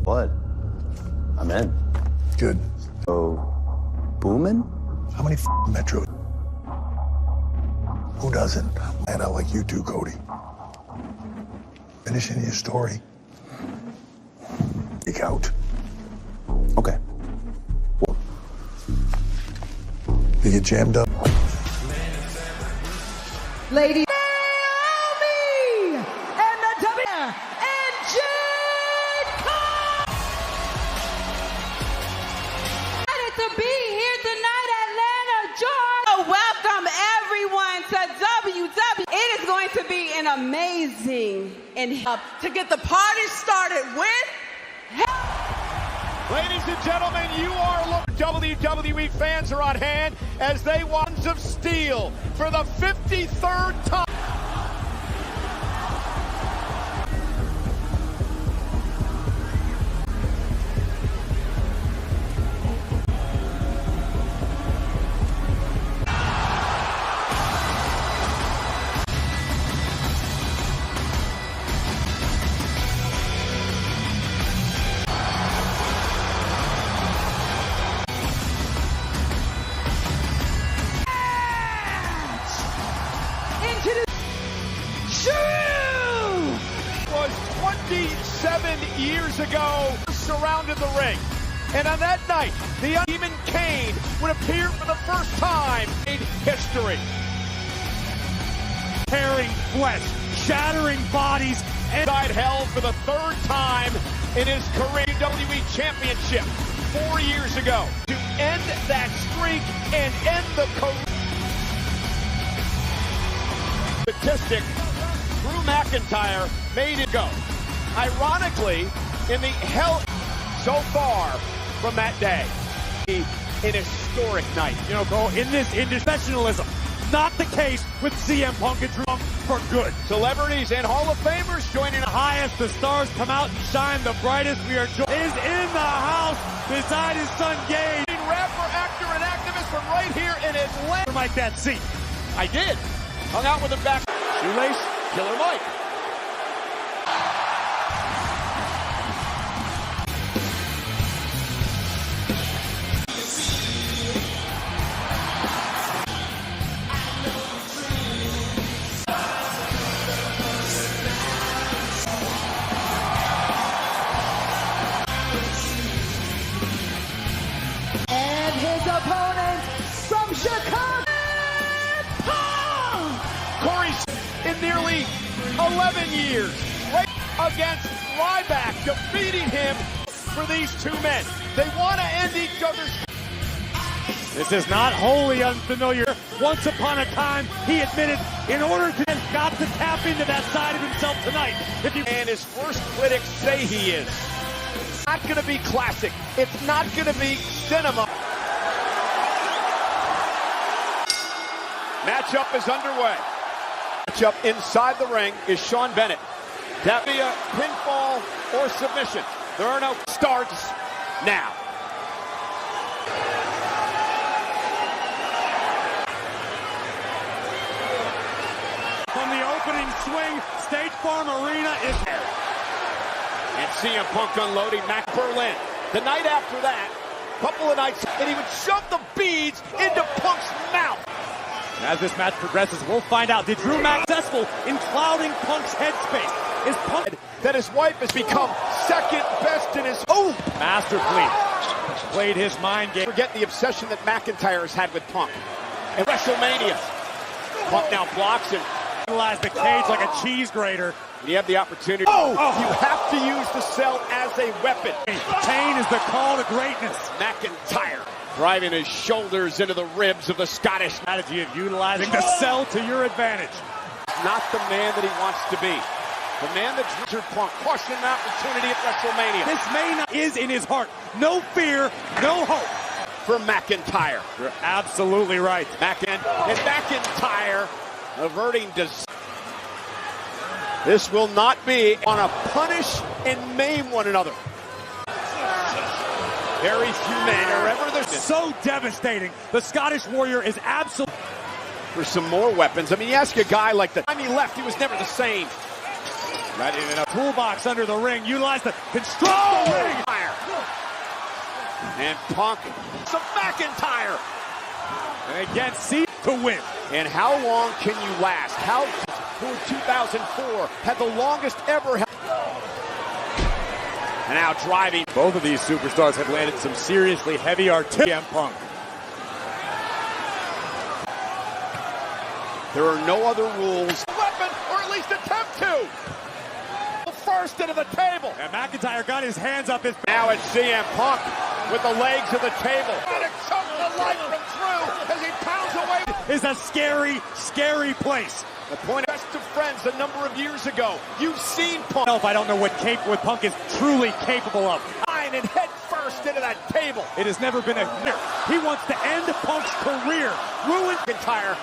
blood. I'm in. Good. So, booming? How many Metro? Who doesn't? And I like you too, Cody. Finishing your story. Speak out. Okay. You get jammed up. Ladies, Naomi and the W and Jade to be here tonight, Atlanta, Georgia. Welcome everyone to WW. It is going to be an amazing and to get the party started with. Ladies and gentlemen, you are looking. WWE fans are on hand as they Wands of Steel for the 53rd time. Was 27 years ago, surrounded the ring. And on that night, the Demon Kane would appear for the first time in history. Tearing flesh, shattering bodies, and inside hell for the third time in his career. WWE Championship 4 years ago to end that streak and end the career. Statistic, Drew McIntyre made it go. Ironically, in the hell so far from that day, an historic night. You know, go in this professionalism. Not the case with CM Punk and Drew for good. Celebrities and Hall of Famers joining the highest. The stars come out and shine the brightest. We are is in the house beside his son Gage. Rapper, actor, and activist from right here in Atlanta. Mike, that seat. I did. Hung out with him back. Shoelace, Killer Mike. And his opponent from Chicago, Corey in nearly 11 years, right against Ryback, defeating him for these two men. They want to end each other's. This is not wholly unfamiliar. Once upon a time, he admitted in order to got to tap into that side of himself tonight. And his worst critics say he is. It's not going to be classic. It's not going to be cinema. Matchup is underway. Matchup inside the ring is Sean Bennett. That be a pinfall or submission. There are no starts now. From the opening swing, State Farm Arena is there. And CM Punk unloading Mac Berlin. The night after that, couple of nights, and he would shove the beads into Punk's mouth. As this match progresses, we'll find out, did Drew Mac successful in clouding Punk's headspace? Is Punk that his wife has become second best in his masterfully played his mind game. Forget the obsession that McIntyre has had with Punk. And WrestleMania. Punk now blocks and utilize the cage like a cheese grater. You have the opportunity. You have to use the cell as a weapon. Pain is the call to greatness. McIntyre driving his shoulders into the ribs of the Scottish. Strategy of utilizing the cell to your advantage. Not the man that he wants to be. The man that Richard Punk caution an opportunity at WrestleMania. This man is in his heart. No fear, no hope for McIntyre. You're absolutely right. McIntyre averting this will not be on a punish and maim one another. Very few men are ever there. So devastating. The Scottish Warrior is absolutely for some more weapons. I mean, you ask a guy like the time he left, he was never the same. Right in a toolbox under the ring. Utilize the control ring. And Punk. Some McIntyre. And again, see to win. And how long can you last? How, who in 2004 had the longest ever. And now driving. Both of these superstars have landed some seriously heavy artillery. Punk. There are no other rules. Weapon, or at least attempt to. First into the table. And McIntyre got his hands up his. Now it's CM Punk with the legs of the table. And it choked the life from Drew as he pounds away. Is a scary, scary place. The point of best of friends a number of years ago. You've seen Punk. I don't know what Punk is truly capable of. And head first into that table. It has never been a. He wants to end Punk's career. Ruin McIntyre.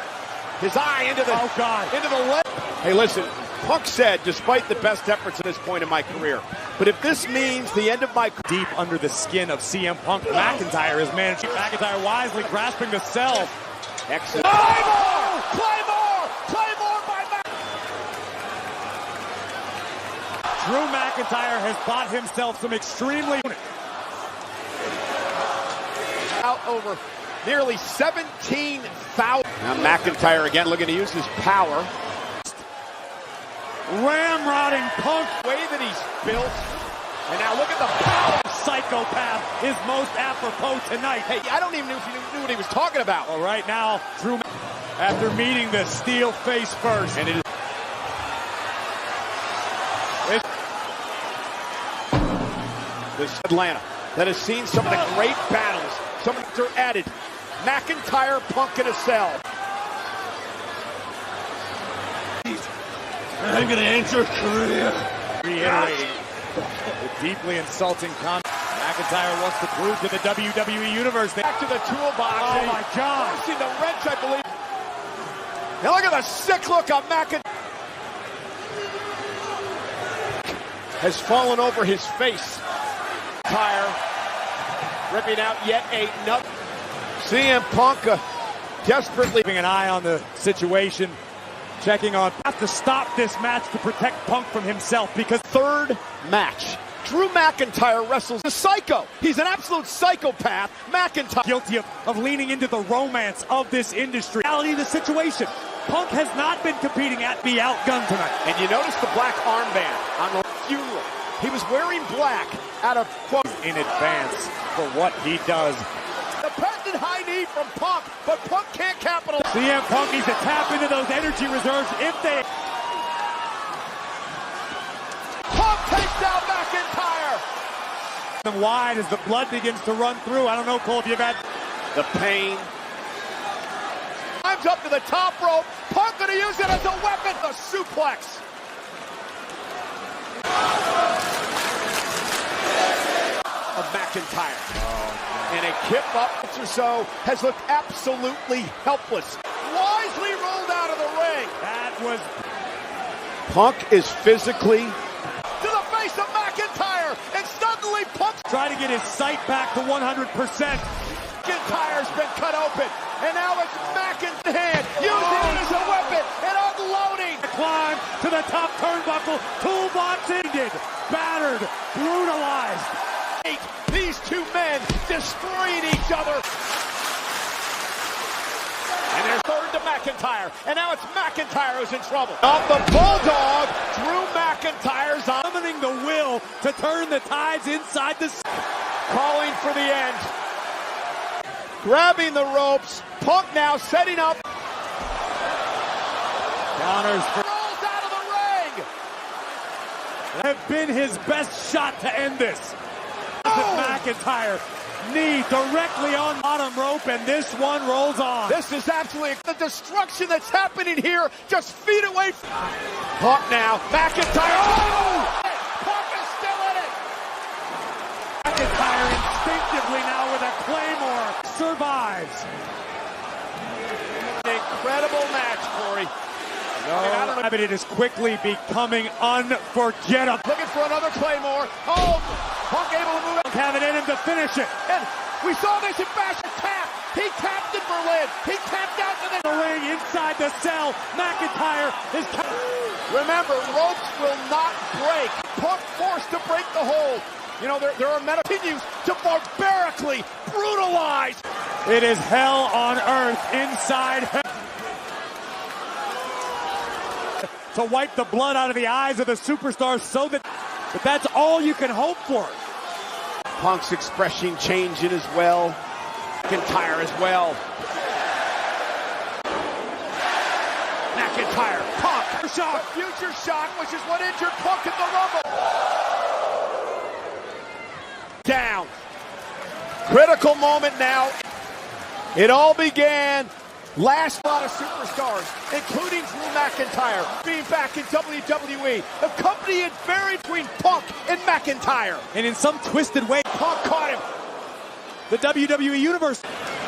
His eye into the. Oh God. Into the leg. Hey, listen. Punk said, despite the best efforts at this point in my career, but if this means the end of my deep under the skin of CM Punk, McIntyre is managed. McIntyre wisely grasping the cell. Excellent. Claymore! Claymore! Claymore by Drew McIntyre has bought himself some extremely out over nearly 17,000. Now McIntyre again looking to use his power. Ramrodding Punk. The way that he's built. And now look at the power. Psychopath is most apropos tonight. Hey, I don't even know if you knew what he was talking about. All right, now Drew, after meeting the steel face first. And it is. This Atlanta that has seen some of the great battles. Some of them are added. McIntyre, Punk in a cell. I'm gonna end your career. Reiterating the deeply insulting comment. McIntyre wants to prove to the WWE Universe. Back to the toolbox. Oh my God. I've seen the wrench, I believe. Now look at the sick look on McIntyre. Has fallen over his face. McIntyre ripping out yet another. CM Punk desperately keeping an eye on the situation. Checking on, have to stop this match to protect Punk from himself because third match. Drew McIntyre wrestles a psycho. He's an absolute psychopath. McIntyre guilty of leaning into the romance of this industry. Reality of the situation. Punk has not been competing at be outgunned tonight. And you notice the black armband on the funeral. He was wearing black out of quote in advance for what he does. The patented high knee from Punk, but Punk can't capitalize. CM Punk needs to tap into those energy reserves if they. Punk takes down McIntyre. Them wide as the blood begins to run through. I don't know, Cole, if you've had the pain. Climbs up to the top rope. Punk gonna use it as a weapon. The suplex. Of McIntyre. And a kip up or so has looked absolutely helpless. Wisely rolled out of the ring. That was. Punk is physically to the face of McIntyre, and suddenly Punk trying to get his sight back to 100%. McIntyre's been cut open, and now it's McIntyre's hand, using it as a weapon and unloading. Climb to the top turnbuckle, toolbox ended, battered, brutalized. These two men destroying each other. And there's third to McIntyre. And now it's McIntyre who's in trouble. Off the Bulldog, Drew McIntyre's summoning the will to turn the tides inside the. Calling for the end. Grabbing the ropes. Punk now setting up. Counters. Rolls out of the ring. That have been his best shot to end this. McIntyre knee directly on bottom rope, and this one rolls on. This is absolutely the destruction that's happening here, just feet away from Punk now. McIntyre. Oh! Punk is still in it. McIntyre instinctively now with a Claymore survives. An incredible match, Corey. No, but it is quickly becoming unforgettable. Looking for another Claymore. Oh, Punk able to move it. Have it in him to finish it. And we saw this in Bash Tap. He tapped in Berlin. He tapped out to the ring inside the cell. McIntyre is... Remember, ropes will not break. Punk forced to break the hold. You know, there are men continues to barbarically brutalize. It is hell on earth inside hell. To wipe the blood out of the eyes of the superstars so that... But that's all you can hope for. Punk's expression changing as well. McIntyre as well. McIntyre, Punk, shock, future shock, which is what injured Punk in the Rumble. Down. Critical moment now. It all began last lot of superstars, including Drew McIntyre, being back in WWE. The company is buried between Punk and McIntyre. And in some twisted way, Punk caught him. The WWE Universe.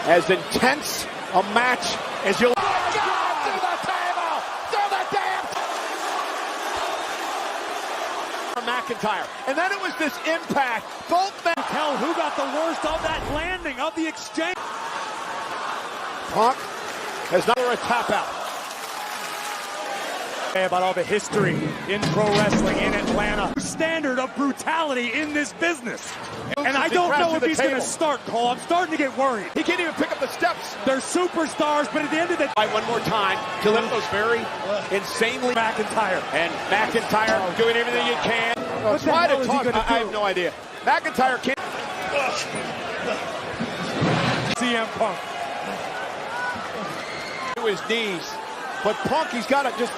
As intense a match as you'll... Oh, God, through the table! Through the damn... McIntyre. And then it was this impact. Both men... Tell who got the worst of that landing, of the exchange. Punk has another tap out. About all the history in pro wrestling in Atlanta. Standard of brutality in this business. And I don't know if he's going to start, Cole. I'm starting to get worried. He can't even pick up the steps. They're superstars, but at the end of the day... One more time to lift those very insanely... McIntyre. And McIntyre doing everything he can. Try to talk. I have no idea. McIntyre can't... CM Punk. To his knees. But Punk, he's got to just...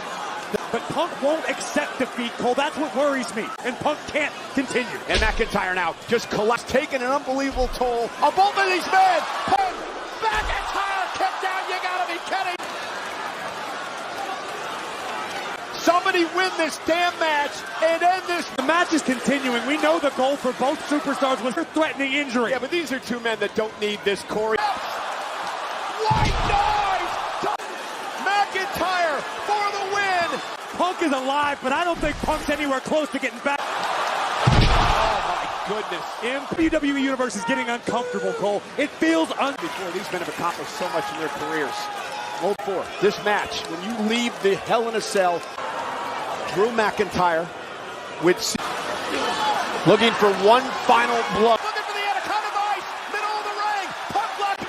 But Punk won't accept defeat, Cole. That's what worries me. And Punk can't continue. And McIntyre now just collapsed, taking an unbelievable toll on both of these men. Punk, McIntyre kicked out. You gotta be kidding. Somebody win this damn match and end this. The match is continuing. We know the goal for both superstars was threatening injury. Yeah, but these are two men that don't need this, Corey. White noise! McIntyre for the win! Punk is alive, but I don't think Punk's anywhere close to getting back. Oh my goodness. WWE Universe is getting uncomfortable, Cole. It feels before these men have accomplished so much in their careers. Hold for this match, when you leave the Hell in a Cell, Drew McIntyre with looking for one final blow. Looking for the Anaconda Vice, middle of the ring. Punk left.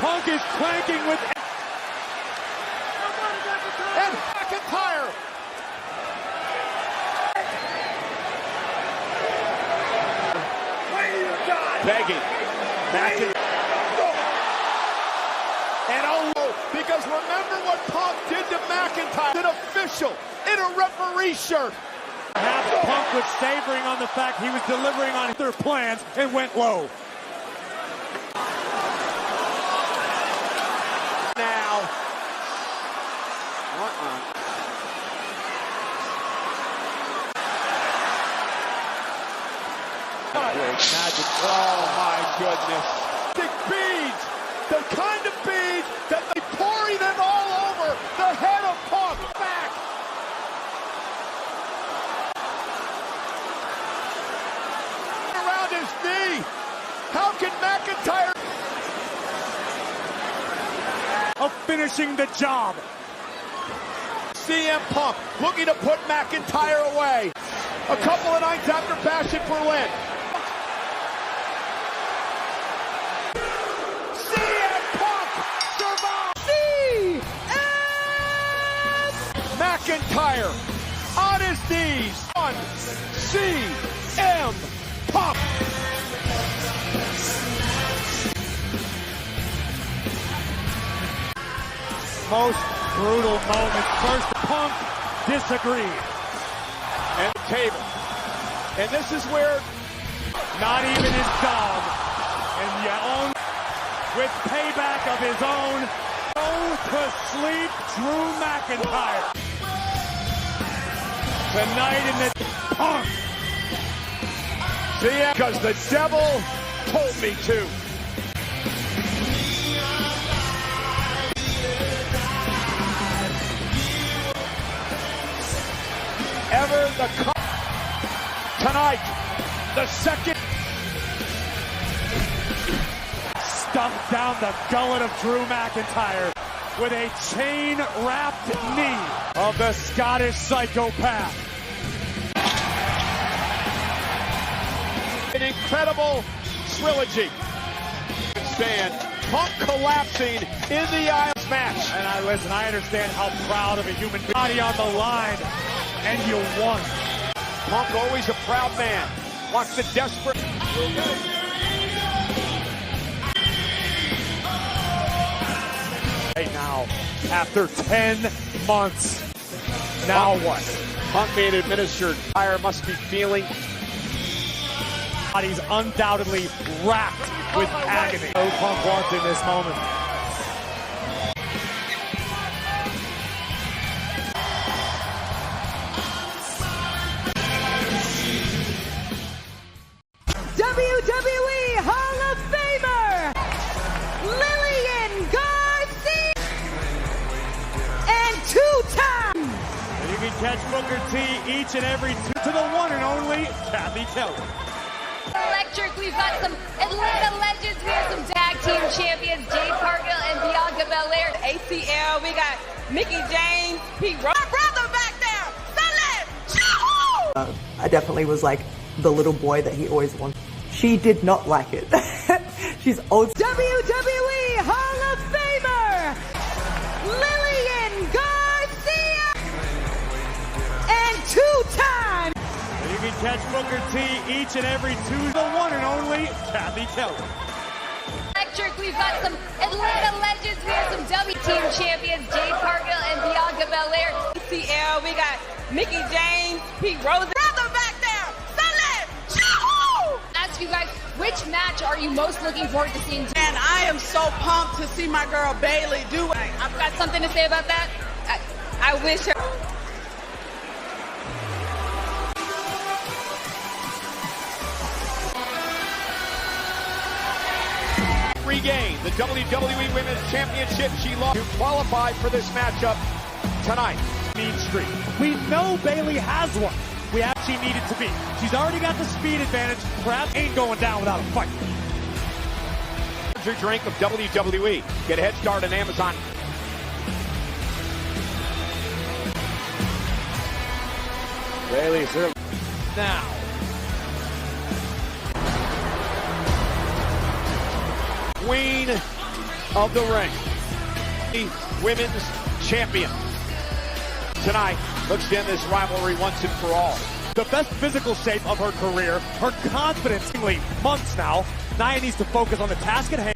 Punk is clanking with... And McIntyre. Begging. McIntyre. And oh, because remember what Punk did to McIntyre. An official in a referee shirt. Perhaps Punk was savoring on the fact he was delivering on their plans and went low. Now. Magic. Oh my goodness. Big beads. The kind of beads that they pouring them all over the head of Punk. Back. Around his knee. How can McIntyre of finishing the job? CM Punk looking to put McIntyre away. A couple of nights after Bash in Berlin. CM Punk survives. McIntyre on his knees on CM Punk. Most brutal moment. First, Punk disagreed. And the table. And this is where not even his dog. And Yaon with payback of his own. Go to sleep, Drew McIntyre. Tonight in the Punk. See, because the devil told me to. Ever the cup tonight, the second. Stop. stuffed down the gullet of Drew McIntyre with a chain-wrapped knee of the Scottish psychopath. An incredible trilogy. Stand, Punk collapsing in the Isles match. And I understand how proud of a human body on the line, and you won. Punk always a proud man. Watch the desperate. Right now, after 10 months, now what? Punk being administered. Fire must be feeling. Body's undoubtedly wrapped with agony. No Punk wants in this moment. WWE Hall of Famer, Lillian Garcia, and two-time. And you can catch Booker T each and every two to the one and only Kathy Kelly. Electric, we've got some Atlanta legends, we have some tag team champions, Jade Cargill and Bianca Belair. ACL, we got Mickey James, Pete Rose. My brother back there, Sunday, I definitely was like the little boy that he always wanted. She did not like it. She's old. WWE Hall of Famer, Lillian Garcia, and two-time. And you can catch Booker T each and every two to the one and only Kathy Kelly. Electric, we've got some Atlanta legends, we have some W team champions, Jade Cargill and Bianca Belair. ACL, we got Mickey James, Pete Rose. Brother back there, Sunday, Ask you guys, which match are you most looking forward to seeing? and I am so pumped to see my girl Bailey do it. I've got something to say about that. I wish her. Regain the WWE Women's Championship. She lost to qualify for this matchup tonight. Mean streak. We know Bailey has one. We actually need it to be. She's already got the speed advantage. Perhaps ain't going down without a fight. Your drink of WWE. Get a head start on Amazon. Bailey's here now. Queen of the ring. The women's champion. Tonight, looks to end this rivalry once and for all. The best physical shape of her career, her confidence, months now. Nia needs to focus on the task at hand.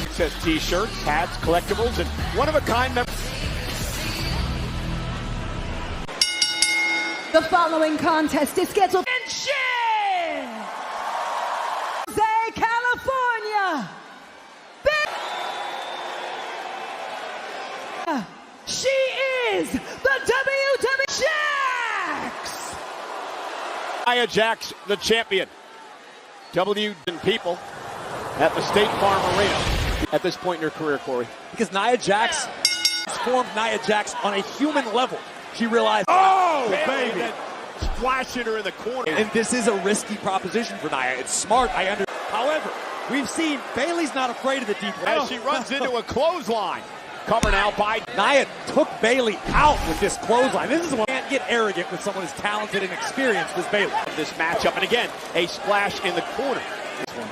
It says t-shirts, hats, collectibles, and one-of-a-kind members. The following contest is scheduled in Jose, California. She is the WWE Jax. Nia Jax, the champion. W and people at the State Farm Arena at this point in her career, Corey. Because Nia Jax transformed Nia Jax on a human level. She realized, Oh, baby! Splashing her in the corner. and this is a risky proposition for Nia. It's smart, I understand. However, we've seen Bailey's not afraid of the deep As she runs into a clothesline. Cover now by Nia took Bailey out with this clothesline. This is one you can't get arrogant with someone as talented and experienced as Bailey. this matchup. And again, a splash in the corner. This one.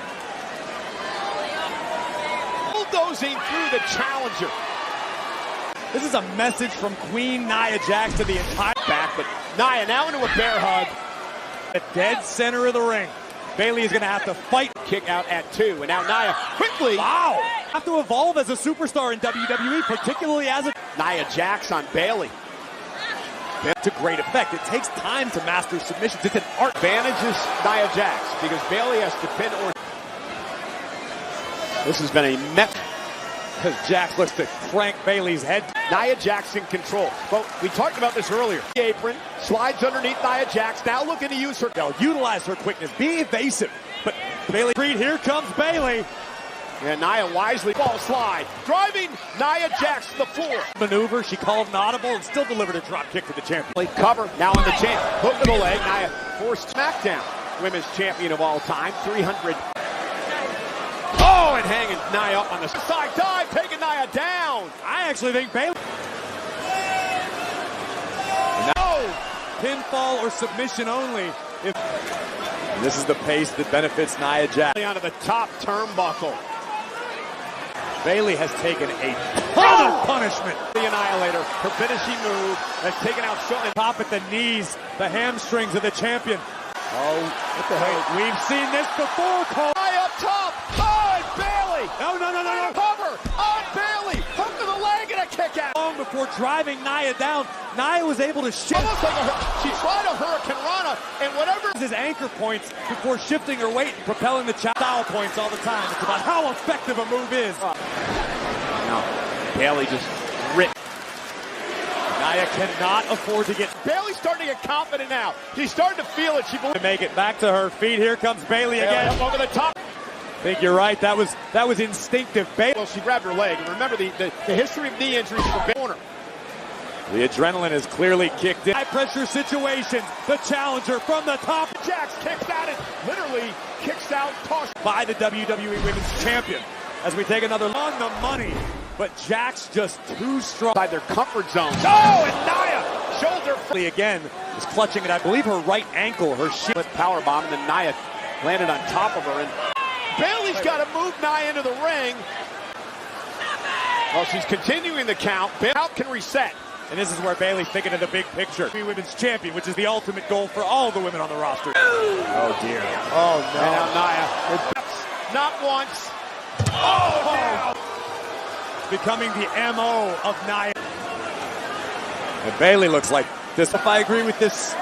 Bulldozing through the challenger. This is a message from Queen Nia Jax to the entire Back, but Nia now into a bear hug. at dead center of the ring. Bailey is going to have to fight. Kick out at 2. And now Nia quickly. Wow! Have to evolve as a superstar in WWE, particularly as a... Nia Jax on Bailey. To great effect. It takes time to master submissions. It's an art. Advantages Nia Jax because Bailey has to pin or. This has been a mess. Because Jax looks to crank Bailey's head. Nia Jax in control. Well, we talked about this earlier. The apron slides underneath Nia Jax. Now looking to use her. They'll utilize her quickness. Be evasive. But Bailey, here comes Bailey. And Nia wisely ball slide. Driving Nia Jax to the floor. Maneuver, she called an audible and still delivered a drop kick for the champion. Cover now on the champ. Hook to the leg. Nia forced SmackDown. Women's champion of all time. 300. hanging Nia up on the side dive, taking Nia down. I actually think Bayley. No! Pinfall or submission only. And this is the pace that benefits Nia Jax. Onto the top turnbuckle. Bayley has taken a ton of punishment. The Annihilator, her finishing move, has taken out Shawn. Top at the knees, the hamstrings of the champion. Oh, what the hell? We've seen this before, Cole. Nia up top. Oh, and Bayley. No. Cover on Bayley. Hook to the leg and a kick out. Long before driving Nia down, Nia was able to shift. Almost like she tried a Hurricane Rana, and whatever. His anchor points before shifting her weight and propelling the style points all the time. It's about how effective a move is. Now, Bayley just ripped. Nia cannot afford to get. Bayley's starting to get confident now. She's starting to feel it. She believes. To make it back to her feet. Here comes Bayley again. Up over the top. I think you're right. That was instinctive. Well, she grabbed her leg. And remember the history of knee injuries for Bayley. The adrenaline is clearly kicked in. High pressure situations. The challenger from the top. Jax kicks out and literally kicks out, tossed by the WWE Women's Champion. As we take another on the money, but Jax just too strong by their comfort zones. Oh, and Nia shoulder again is clutching it. I believe her right ankle, her shit power bomb, and then Nia landed on top of her. And Bayley's got to move Nia into the ring. Well, she's continuing the count. Count can reset. And this is where Bayley's thinking of the big picture. Women's champion, which is the ultimate goal for all the women on the roster. Oh, dear. Oh, no. And now Nia, not once. Oh, now. Becoming the MO of Nia. And Bayley looks like this. If I agree with this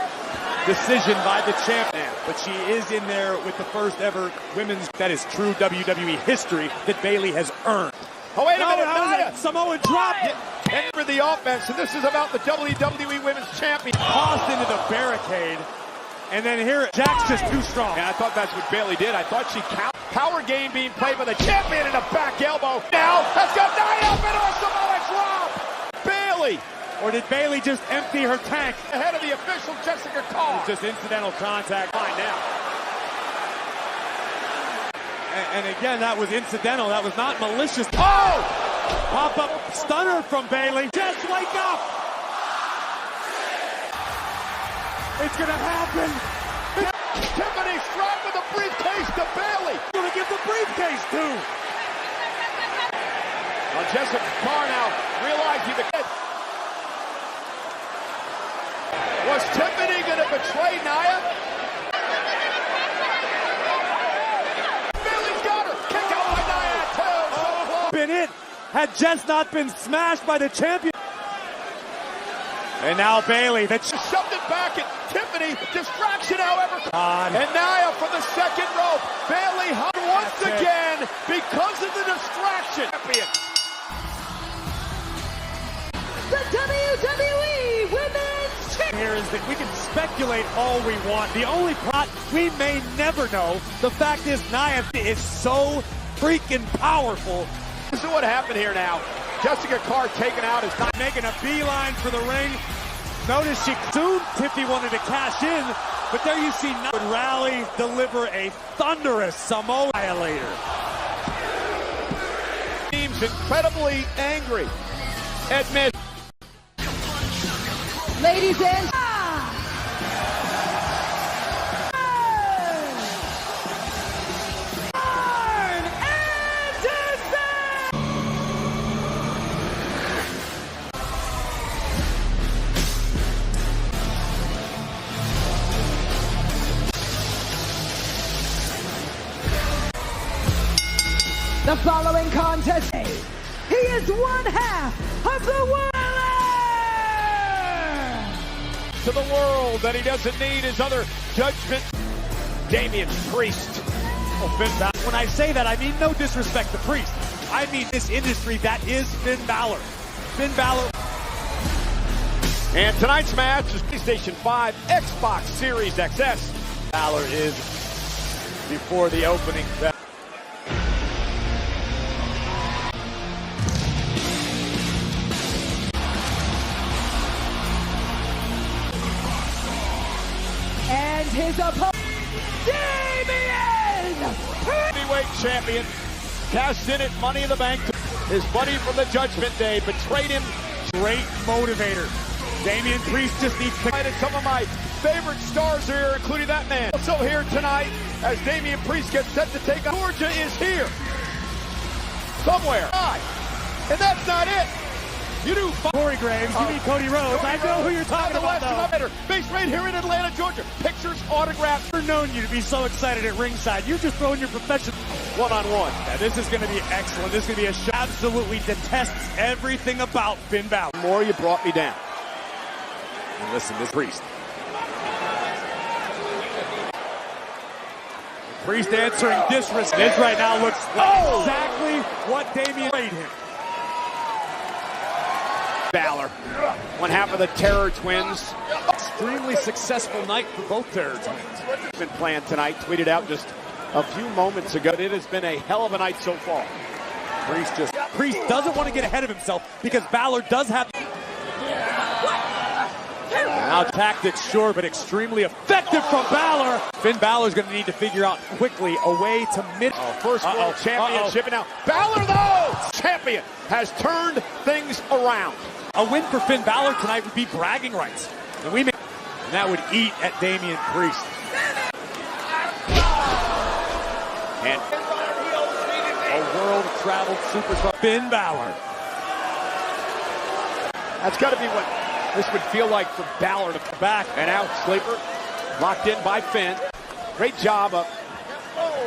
decision by the champion, but she is in there with the first ever women's, that is true WWE history, that Bayley has earned. Oh, wait a minute, Nia. Samoan drop. And for the offense, and this is about the WWE Women's Champion. Tossed into the barricade, and then here, Jax just too strong. And I thought that's what Bayley did. I thought she counted. Power game being played by the champion, and a back elbow. Now, has got Nia up into a Samoan drop. Bayley. Or did Bayley just empty her tank? Ahead of the official Jessica Carr. Just incidental contact. Fine now. And again, that was incidental. That was not malicious. Oh! Pop-up stunner from Bayley. Just wake up! It's gonna happen. Tiffany strapped with a briefcase to Bayley. Gonna give the briefcase to. Well, Jessica Carr now realizing the kid. Was Tiffany gonna betray Nia? Bayley's got her. Kick out by Nia too. Been it. Had just not been smashed by the champion. And now Bayley, that shoved it back at Tiffany. Distraction, however. On. And Nia from the second rope. Bayley once again because of the distraction. Champion. The WWE Women's Champion. Here is that we can speculate all we want. The only plot we may never know. The fact is Nia is so freaking powerful. This is what happened here now. Jessica Carr taken out is not making a beeline for the ring. Notice she soon Tiffany wanted to cash in, but there you see would rally, deliver a thunderous Samoan Annihilator. Seems incredibly angry. Admit. Ladies and the following contest, he is one half of the world. To the world that he doesn't need his other judgment. Damian Priest. When I say that, I mean no disrespect to Priest. I mean this industry that is Finn Balor. Finn Balor. And tonight's match is PlayStation 5 Xbox Series XS. Balor is before the opening bell. And his opponent, Damian! Heavyweight champion, cashed in at Money in the Bank. His buddy from the Judgment Day betrayed him. Great motivator. Damian Priest just needs to... And some of my favorite stars are here, including that man. Also here tonight, as Damian Priest gets set to take on. Georgia is here. Somewhere. And that's not it. You do. Corey Graves, you mean Cody Rhodes. I know who you're talking about, though. Based right here in Atlanta, Georgia. Pictures, autographs. I've never known you to be so excited at ringside. You're just throwing your professional one-on-one. Yeah, this is going to be excellent. This is going to be a show. Absolutely detests everything about Finn Balor. The more you brought me down. And listen, this Priest. Priest answering disrespect. This right now looks like exactly what Damian made him. Balor, one half of the Terror Twins. Extremely successful night for both Terror Twins. Been planned tonight, tweeted out just a few moments ago. It has been a hell of a night so far. Priest doesn't want to get ahead of himself because Balor does have. Now tactics, sure, but extremely effective from Balor. Finn Balor's going to need to figure out quickly a way to mid. First world championship, and now Balor, though, champion, has turned things around. A win for Finn Balor tonight would be bragging rights. And that would eat at Damian Priest. And a world-traveled superstar, Finn Balor. That's got to be what this would feel like for Balor to come back. And out, Sleeper, locked in by Finn. Great job of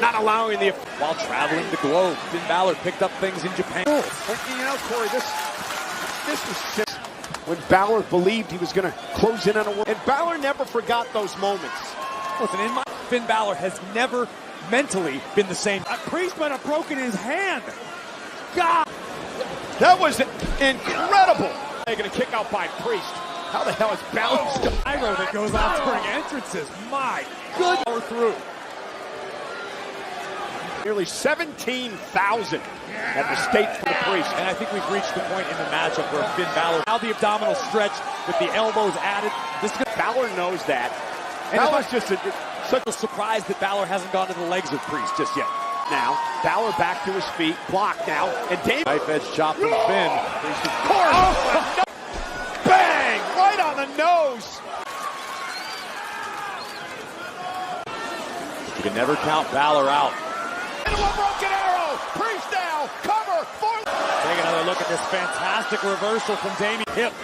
not allowing the... While traveling the globe, Finn Balor picked up things in Japan. You know, Corey, this was when Balor believed he was going to close in on a world. And Balor never forgot those moments. Listen, Finn Balor has never mentally been the same. Priest might have broken his hand. God! That was incredible. They're going to kick out by Priest. How the hell is Balor still? Pyro that goes on spring entrances. My good. Power through. Nearly 17,000 at the state for the Priest. And I think we've reached the point in the matchup where Finn Balor, now the abdominal stretch with the elbows added. Balor knows that. And Balor's just such a surprise that Balor hasn't gone to the legs of Priest just yet. Now, Balor back to his feet, blocked now, and Dave. Knife edge chop from Finn. Oh, bang! Right on the nose. You can never count Balor out. Into a broken arrow. Priest now. Cover. Take another look at this fantastic reversal from Damian. Hip.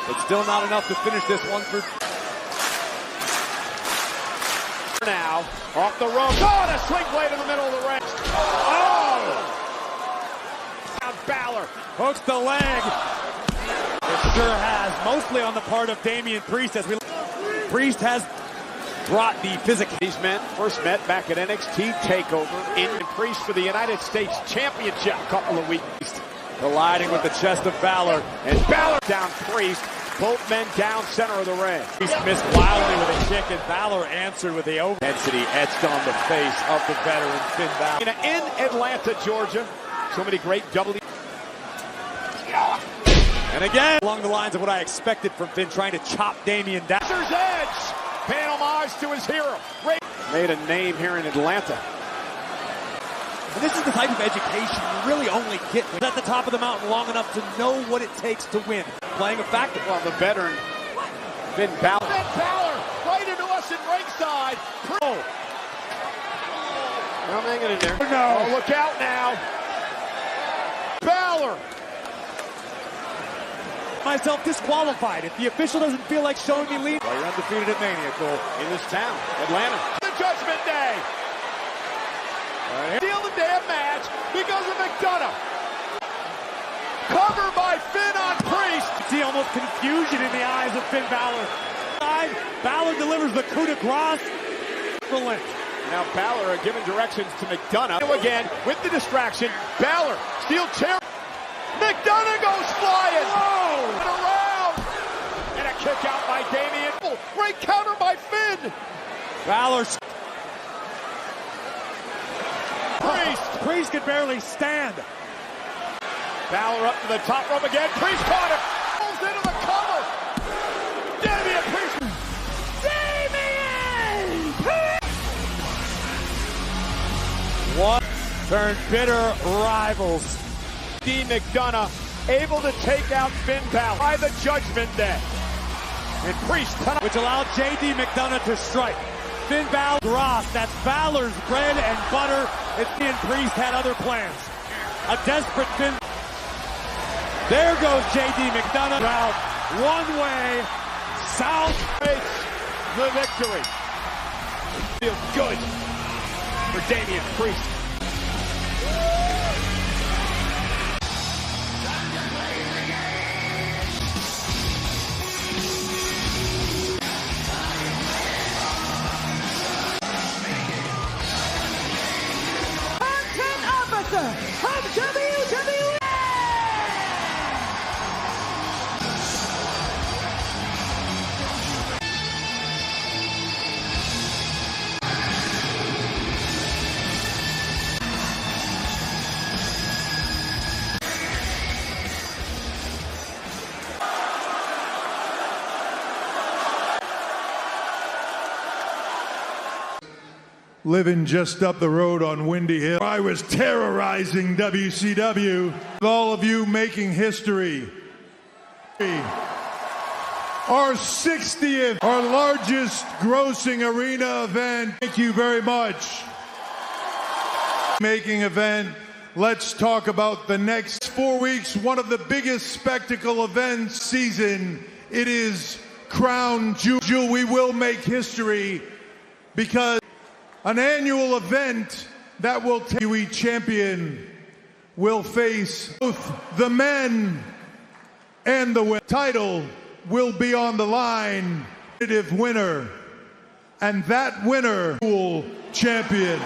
But still not enough to finish this one for. Now, off the rope. Oh, and a swing blade in the middle of the ring. Oh! Now Balor hooks the leg. It sure has. Mostly on the part of Damian Priest as Priest has brought the physical. These men first met back at NXT TakeOver in Priest for the United States Championship a couple of weeks. Colliding with the chest of Balor. And Balor down Priest. Both men down center of the ring. Priest missed wildly with a kick, and Balor answered with the over. Intensity etched on the face of the veteran Finn Balor. In Atlanta, Georgia. So many great W. And again, along the lines of what I expected from Finn, trying to chop Damian down. Razor's edge. Paying homage to his hero. Made a name here in Atlanta. And this is the type of education you really only get when you're at the top of the mountain long enough to know what it takes to win. Playing a factor. Well, the veteran, Finn Balor. Finn Balor right into us in ringside. I'm hanging in there. No. Oh, look out now. Balor. Myself disqualified if the official doesn't feel like showing me lead. Well, you're undefeated at Mania, Cole. In this town, Atlanta. The Judgment Day. Steal the damn match because of McDonough. Cover by Finn on Priest. See almost confusion in the eyes of Finn Balor. Balor delivers the coup de grace. Now Balor giving directions to McDonough. Again with the distraction. Balor, steel chair. McDonough goes flying. Whoa! And around. And a kick out by Damian. Great counter by Finn. Balor. Priest could barely stand. Balor up to the top rope again. Priest caught him. Falls into the cover. Damian Priest. Damian Priest. What turn bitter rivals. D. McDonough able to take out Finn Balor by the Judgment Day. And Priest, which allowed J.D. McDonough to strike. Finn Balor, Ross, that's Balor's bread and butter. And Priest had other plans. A desperate Finn. There goes J.D. McDonough. Route one way, south. The victory. Feels good for Damian Priest. Of WWE! Living just up the road on Windy Hill, I was terrorizing WCW. With all of you making history. Our 60th, our largest grossing arena event. Thank you very much. Making event. Let's talk about the next 4 weeks. One of the biggest spectacle events season. It is Crown Jewel. We will make history because an annual event that will take WWE champion will face both the men and the women. Title will be on the line. Winner, and that winner will champion.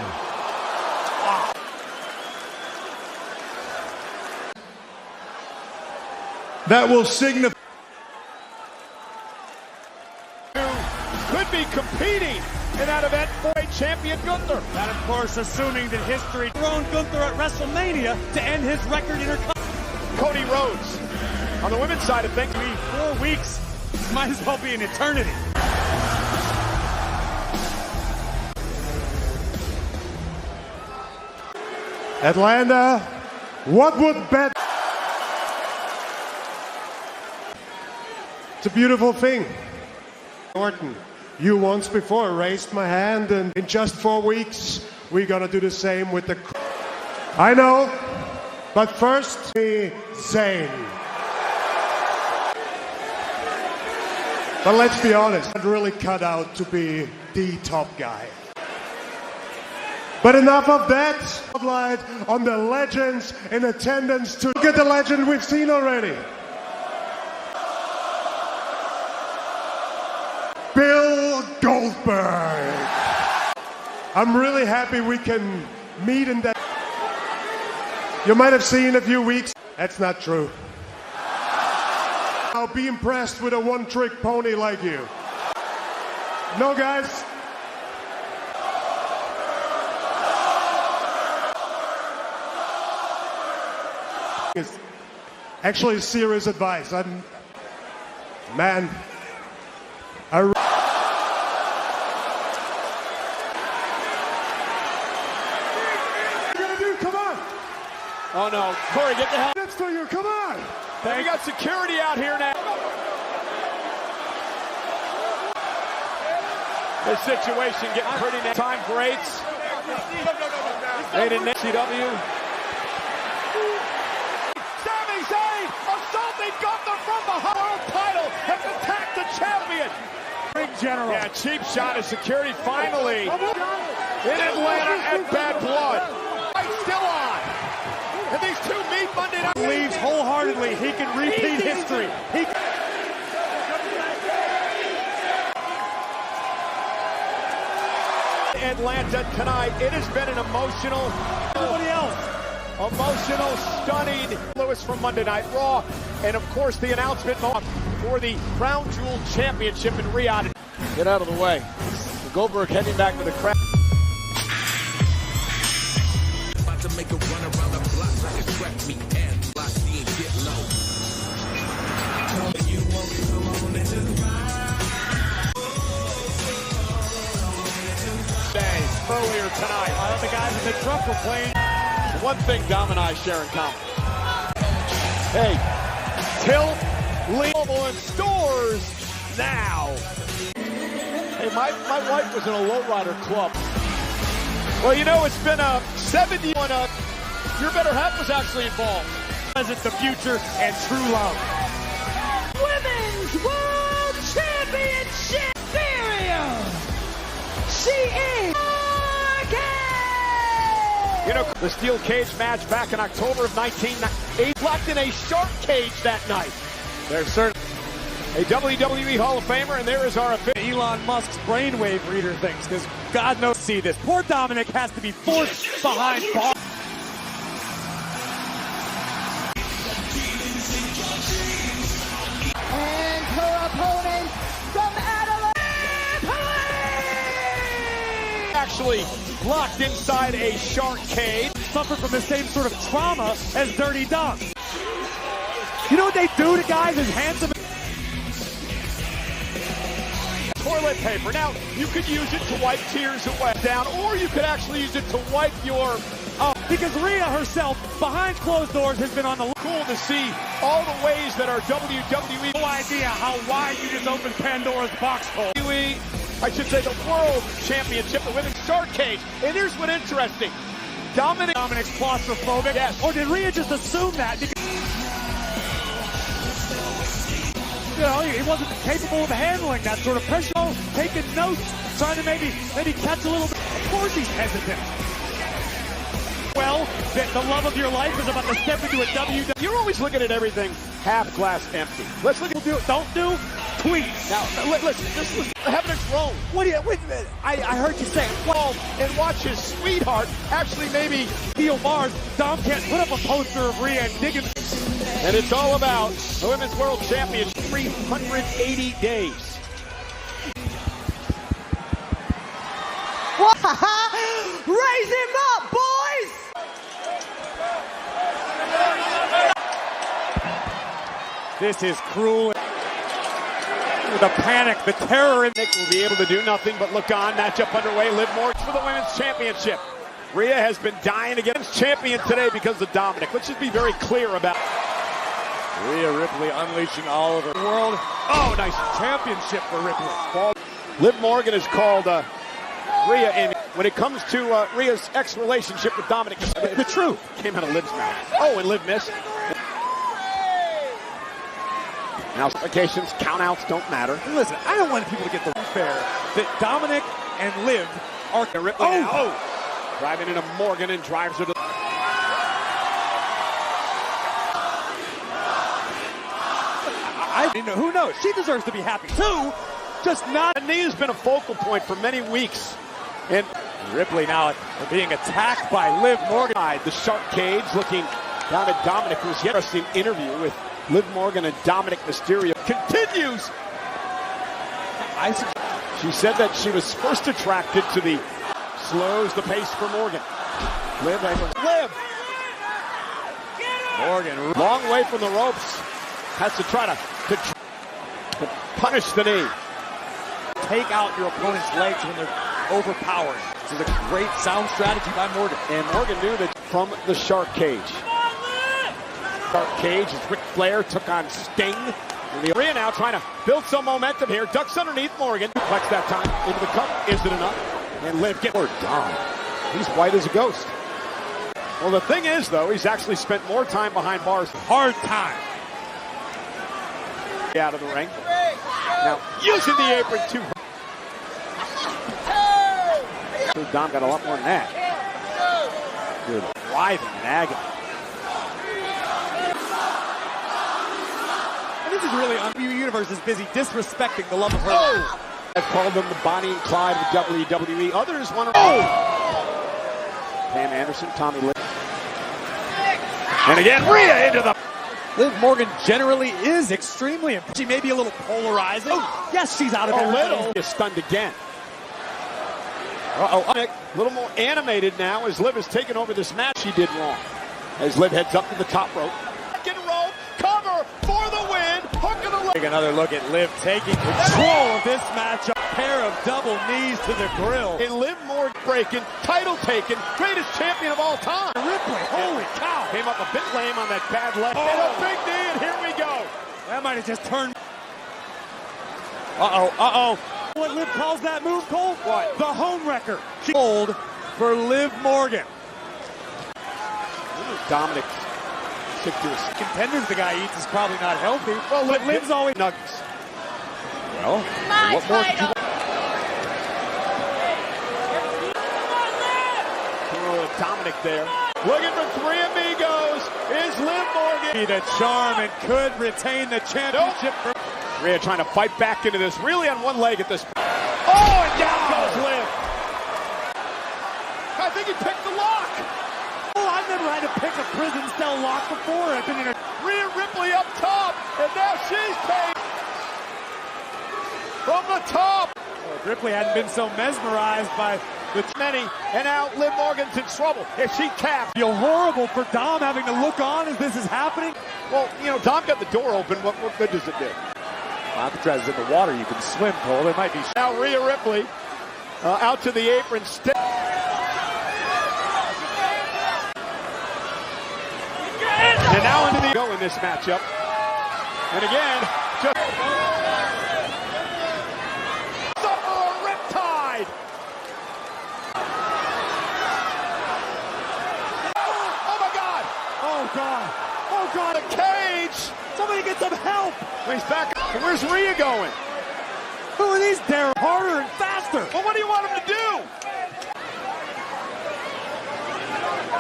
That will signify could be competing in that event for a champion Gunther. That, of course, assuming that history thrown Gunther at WrestleMania to end his record intercontinental. Cody Rhodes. On the women's side of things, 4 weeks might as well be an eternity. Atlanta, what would bet? It's a beautiful thing. Orton, you once before raised my hand, and in just 4 weeks, we're gonna do the same with the... I know, but first, Zayn. But let's be honest, I'm really cut out to be the top guy. But enough of that. Spotlight on the legends in attendance to look at the legend we've seen already. Bill Goldberg. I'm really happy we can meet in that. You might have seen a few weeks. That's not true. I'll be impressed with a one-trick pony like you. No, guys. It's actually serious advice. Man, oh no, Corey, get the hell. That's for you, come on. We got security out here now. This situation getting pretty nasty. Time breaks. Made in CW. Sami Zayn assaulting Gunther from behind. World title has attacked the champion. Big general. Yeah, cheap shot of security finally in Atlanta at Bad Blood. Fight still on. And these two meet Monday night. Believes wholeheartedly he can repeat history. Atlanta tonight. It has been an emotional, stunning Lewis from Monday Night Raw, and of course the announcement for the Crown Jewel Championship in Riyadh. Get out of the way. Goldberg heading back to the crowd. About to make a run around the block like a scrap me and block me and get low. Tell me you won't come on and just Earlier tonight. The guys in the truck were playing. One thing Dom and I share in common. Hey, tilt, available in stores now. Hey, my wife was in a lowrider club. Well, you know, it's been a 70 on a. Your better half was actually involved. It's the future and true love. Women's World Championship Series. She is You know, the steel cage match back in October of 1980, locked in a shark cage that night. There's certainly a WWE Hall of Famer, and there is our Elon Musk's brainwave reader things, because God knows see this. Poor Dominic has to be forced behind bars. and her opponent from Adelaide. Actually locked inside a shark cage. Suffered from the same sort of trauma as Dirty Dom. You know what they do to guys as handsome? Toilet paper. Now, you could use it to wipe tears away down, or you could actually use it to wipe your... because Rhea herself, behind closed doors, has been on the... Cool to see all the ways that our WWE... No idea how wide you just opened Pandora's box hole. I should say the World Championship, the women's shark cage. And here's what's interesting. Dominic's claustrophobic. Yes. Or did Rhea just assume that? Because, you know, he wasn't capable of handling that sort of pressure. Taking notes, trying to maybe catch a little bit. Of course he's hesitant. Well, the love of your life is about to step into a WWE. You're always looking at everything half glass empty. Let's look at don't do tweet. Now, listen, this was having a drone. Wait a minute. I heard you say, well, and watch his sweetheart actually maybe Theo Mars. Dom can't put up a poster of Rhea and digging. And it's all about the Women's World Championship, 380 days. Raise him up, boys! This is cruel. The panic, the terror. Nick will be able to do nothing but look on. Matchup underway. Liv Morgan for the Women's Championship. Rhea has been dying to get champion today because of Dominic. Let's just be very clear about Rhea Ripley unleashing all of her world. Oh, nice championship for Ripley. Liv Morgan is called Rhea in. When it comes to Rhea's ex-relationship with Dominic, the truth came out of Liv's mouth. Oh, and Liv missed. Now, applications, countouts don't matter. Listen, I don't want people to get the fair that Dominic and Liv are Ripley now. Oh! Driving into Morgan and drives her to... I mean, who knows? She deserves to be happy too. Just not. The knee has been a focal point for many weeks. And Ripley now being attacked by Liv Morgan. The shark cage looking down at Dominic, who's yet interesting interview with Liv Morgan and Dominic Mysterio. Continues. She said that she was first attracted to the slows the pace for Morgan. Liv. Morgan, long way from the ropes. Has to try to punish the knee. Take out your opponent's legs when they're overpowered. This is a great sound strategy by Morgan. And Morgan knew that from the shark cage. Shark cage as Ric Flair took on Sting. And the arena now trying to build some momentum here. Ducks underneath Morgan. Flex that time into the cup. Is it enough? And Liv get more Dom. He's white as a ghost. Well, the thing is, though, he's actually spent more time behind bars. Hard time. Out of the ring. Now, using the apron too. Dom got a lot more than that. Good. Writhing in agony. And this is really the universe is busy disrespecting the love of her. I've called them the Bonnie and Clyde of WWE. Others want to. Pam Anderson, Tommy Lee. And again, Rhea into the. Liv Morgan generally is extremely. She may be a little polarizing. Oh, yes, she's out of it. A little. Is stunned again. A little more animated now as Liv has taken over this match. She did wrong. As Liv heads up to the top rope. Second rope, cover for the win. Hook of the leg. Take another look at Liv taking control of this match. A pair of double knees to the grill. And Liv Morgan. breaking, title taken, greatest champion of all time. Ripley, holy cow. Came up a bit lame on that bad leg. And a big knee, and here we go. That might have just turned. Uh-oh. What Liv calls that move, Cole? What? The home wrecker. She hold for Liv Morgan. Dominic stick to his Contenders the guy eats is probably not healthy. Well, but Liv's always nuggets. Well, My what more could title. Dominic there. Looking for three amigos is Liv Morgan. the charm and could retain the championship. Nope. Rhea trying to fight back into this, really on one leg at this. Oh, and down goes Liv. I think he picked the lock. Oh, I've never had to pick a prison cell lock before. I've been in a Rhea Ripley up top, and now she's paid from the top. Ripley hadn't been so mesmerized by the Many, and now Liv Morgan's in trouble. If she taps, feel horrible for Dom having to look on as this is happening. well, you know, Dom got the door open. What good does it do? Alcatraz is in the water. You can swim, Cole. There might be. Now Rhea Ripley out to the apron. And now into the go in this matchup. And again, just suffer a riptide. Oh my God! Oh God! Oh God! A cage. Somebody get some help! He's back. And where's Rhea going? Who are these? They're harder and faster. Well, what do you want him to do?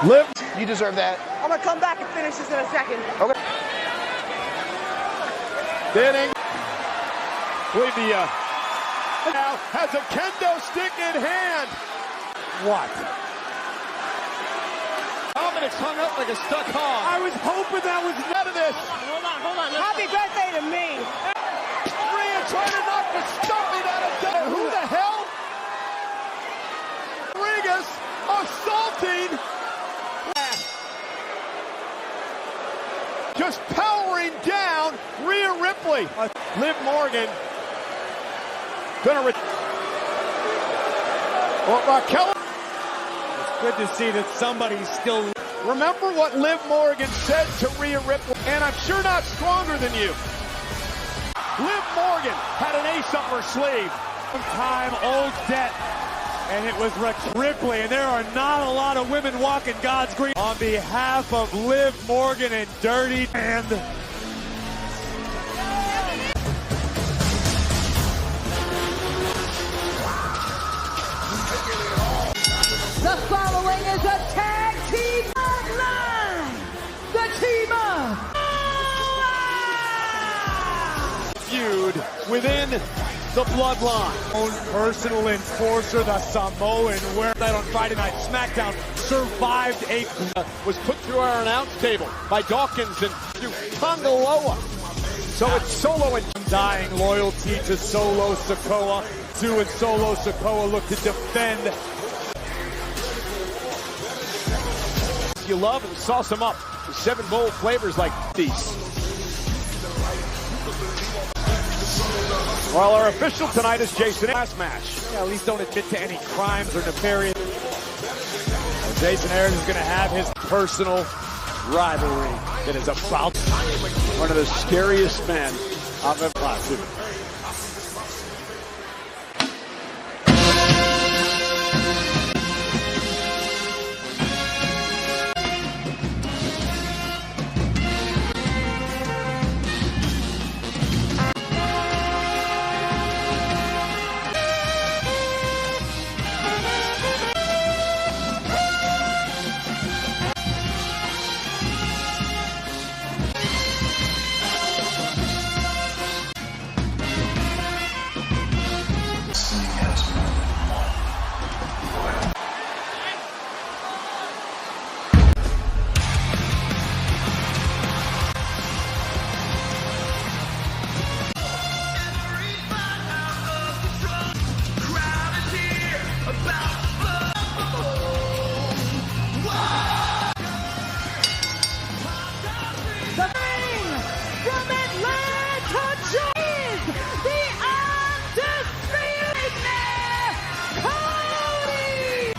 Liv. You deserve that. I'm gonna come back and finish this in a second. Okay. Bidding. Believe the now has a kendo stick in hand. What? Dominic's hung up like a stuck hog. I was hoping that was Out of this. Hold on. Happy birthday to me. Rhea trying to knock the stuffing out of Dom. Who the hell? Rodriguez assaulting. Just powering down Rhea Ripley. Liv Morgan gonna Raquel. It's good to see that somebody's still. Remember what Liv Morgan said to Rhea Ripley, and I'm sure not stronger than you. Liv Morgan had an ace up her sleeve. Time old debt, and it was Ripley, and there are not a lot of women walking God's green. On behalf of Liv Morgan and Dirty and The following is a tag team line. The team of Feud within the bloodline. own personal enforcer, the Samoan, where that on Friday Night SmackDown survived a Was put through our announce table by Dawkins and through Tongaloa. So it's Solo and dying loyalty to Solo Sikoa. Sue and Solo Sikoa look to defend. you love and sauce them up with 7 bold flavors like these. Well, our official tonight is Jason. Last match. Yeah, at least don't admit to any crimes or nefarious. And Jason Aaron is going to have his personal rivalry that is about one of the scariest men I've ever seen.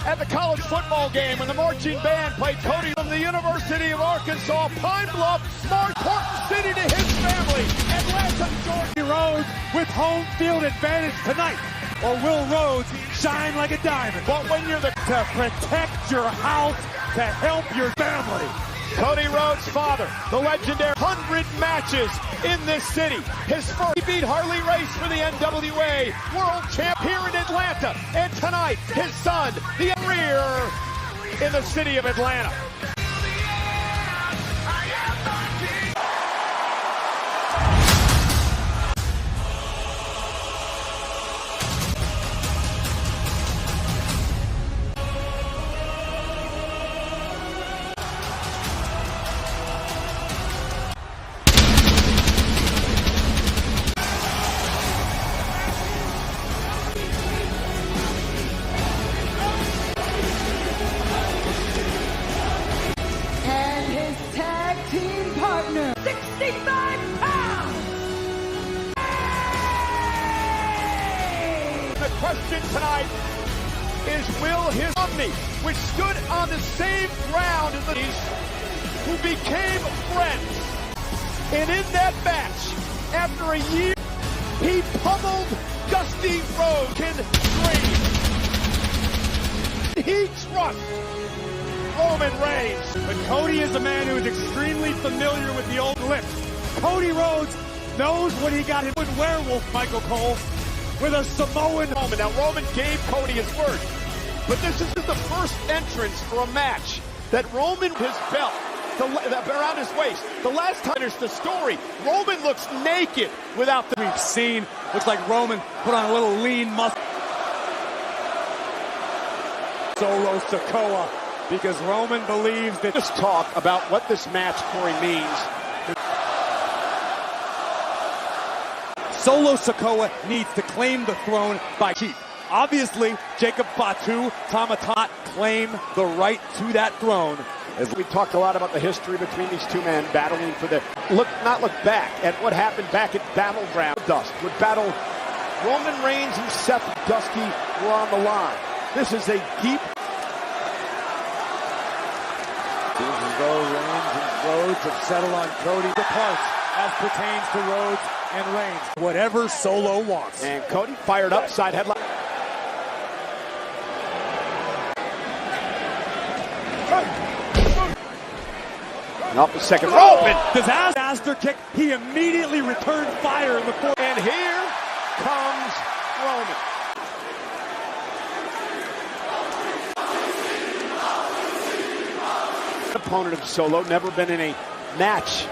at the college football game when the marching band played Cody from the University of Arkansas, Pine Bluff, more important city to his family, Atlanta, Georgia. Rhodes with home field advantage tonight, or will Rhodes shine like a diamond? But when you're to protect your house, to help your family. Cody Rhodes' father, the legendary 100 matches in this city. His first, he beat Harley Race for the NWA World Champ here in Atlanta. And tonight, his son, the career in the city of Atlanta. Partner, 65 pounds. The question tonight is, will his Omni, which stood on the same ground as the who became friends, and in that match, after a year, he pummeled Dusty Rhodes in dream. He trusts Roman Reigns. But Cody is a man who is extremely familiar with the old lips. Cody Rhodes knows what he got him with Werewolf, Michael Cole, with a Samoan Roman. Now, Roman gave Cody his word, but this is the first entrance for a match that Roman, his belt, around his waist. The last time there's the story, Roman looks naked without the... We've seen, looks like Roman put on a little lean muscle. Solo Sikoa, because Roman believes that... Just talk about what this match, Corey, means. Solo Sikoa needs to claim the throne by cheat. Obviously, Jacob Fatu, Tamatat claim the right to that throne. As we talked a lot about the history between these two men battling for the... Not look back at what happened back at Battleground. Dust would battle Roman Reigns and Seth Dusty were on the line. This is a deep... Seems as though Reigns and Rhodes have settled on Cody apart as pertains to Rhodes and Reigns. Whatever Solo wants. And Cody fired up, side headlock. And off the second rope. Disaster kick. He immediately returned fire in the fourth. And here comes Roman. Opponent of Solo, never been in a match.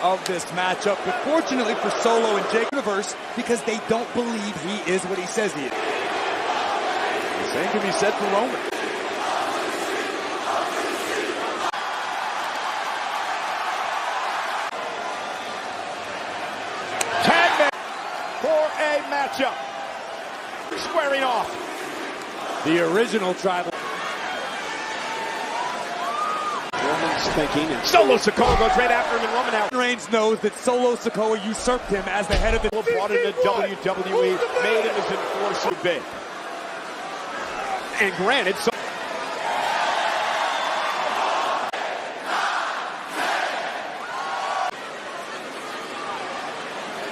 Of this matchup, but fortunately for Solo and Jake Universe, because they don't believe he is what he says he is. The same can be said for Roman. Tag match for a matchup. Squaring off. The original tribal. Roman's thinking, and Solo Sikoa goes right after him, and Roman out. Reigns knows that Solo Sikoa usurped him as the head of the... Brought him to WWE, made him his enforcer big. And granted, so...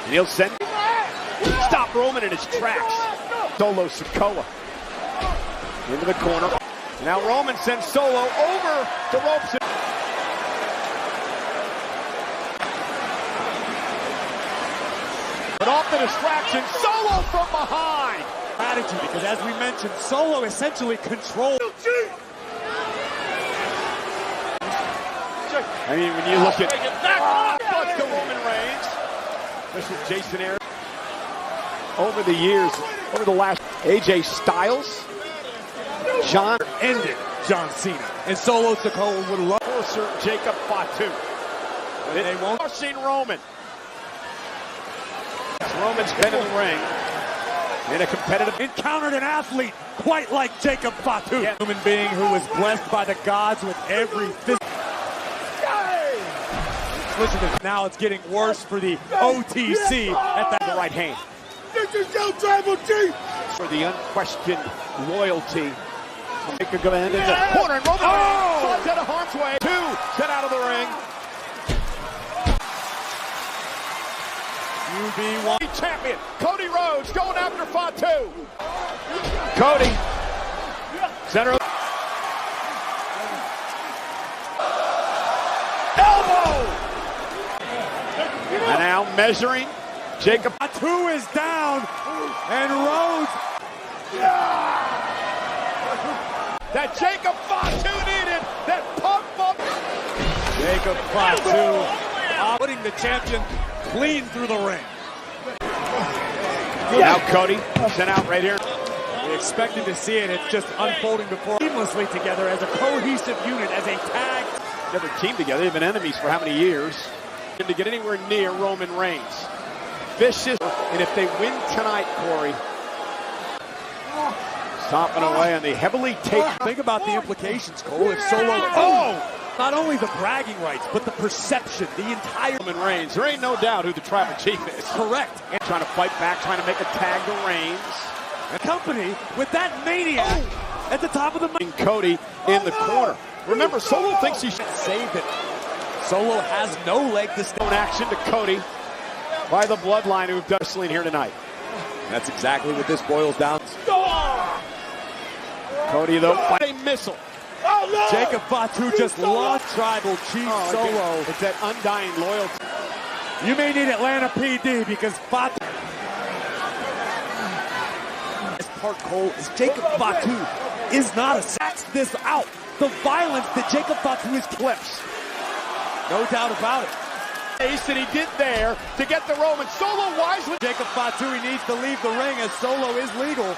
And he'll send... Stop Roman in his tracks. Solo Sikoa into the corner. Now Roman sends Solo over the ropes. But off the distraction, Solo from behind. Attitude, because as we mentioned, Solo essentially controls. I mean, when you look at bust to Roman Reigns. This is Jason Aaron. Over the years, over the last, AJ Styles, John ended John Cena, and Solo Sikoa would love Sir Jacob Fatu. They won't. Crushing Roman. Roman's been in the ring in a competitive. Encountered an athlete quite like Jacob Fatu, a human being who was blessed by the gods with every physical. Listen to this. Now it's getting worse for the OTC at the right hand. This is your tribal chief. For the unquestioned loyalty. Make a go in the corner and Roman Reigns slides out of harm's way. 2 sent out of the ring. UB1 champion Cody Rhodes going after Fatu. Cody. Center. Elbow. And now measuring. Jacob. Fatu is down. And Rhodes. That Jacob Fatu needed. That pump bump. Jacob Fatu putting the champion clean through the ring. Now Cody sent out right here. We expected to see it. It's just unfolding before seamlessly together as a cohesive unit, as a tag. Never teamed together. They've been enemies for how many years? To get anywhere near Roman Reigns. Vicious. And if they win tonight, Corey, stomping away on the heavily taped. Think about the implications, Cole. If Solo, not only the bragging rights, but the perception, the entire Roman Reigns. There ain't no doubt who the tribal chief is. Correct. And trying to fight back, trying to make a tag to Reigns. A company with that maniac at the top of the Cody in the corner. Remember, Solo thinks he should save it. Solo has no leg to stay. Action to Cody by the bloodline who've done wrestling here tonight. That's exactly what this boils down to. Cody, though, fight a missile. Jacob Fatu just launched Tribal Chief Solo. It's that undying loyalty. You may need Atlanta PD because Fatu. This part, Cole, is Jacob Fatu is not a sacks this out. The violence that Jacob Fatu is clips. No doubt about it. That he did there to get the Roman. Solo wisely. Jacob Fatu, he needs to leave the ring as Solo is legal.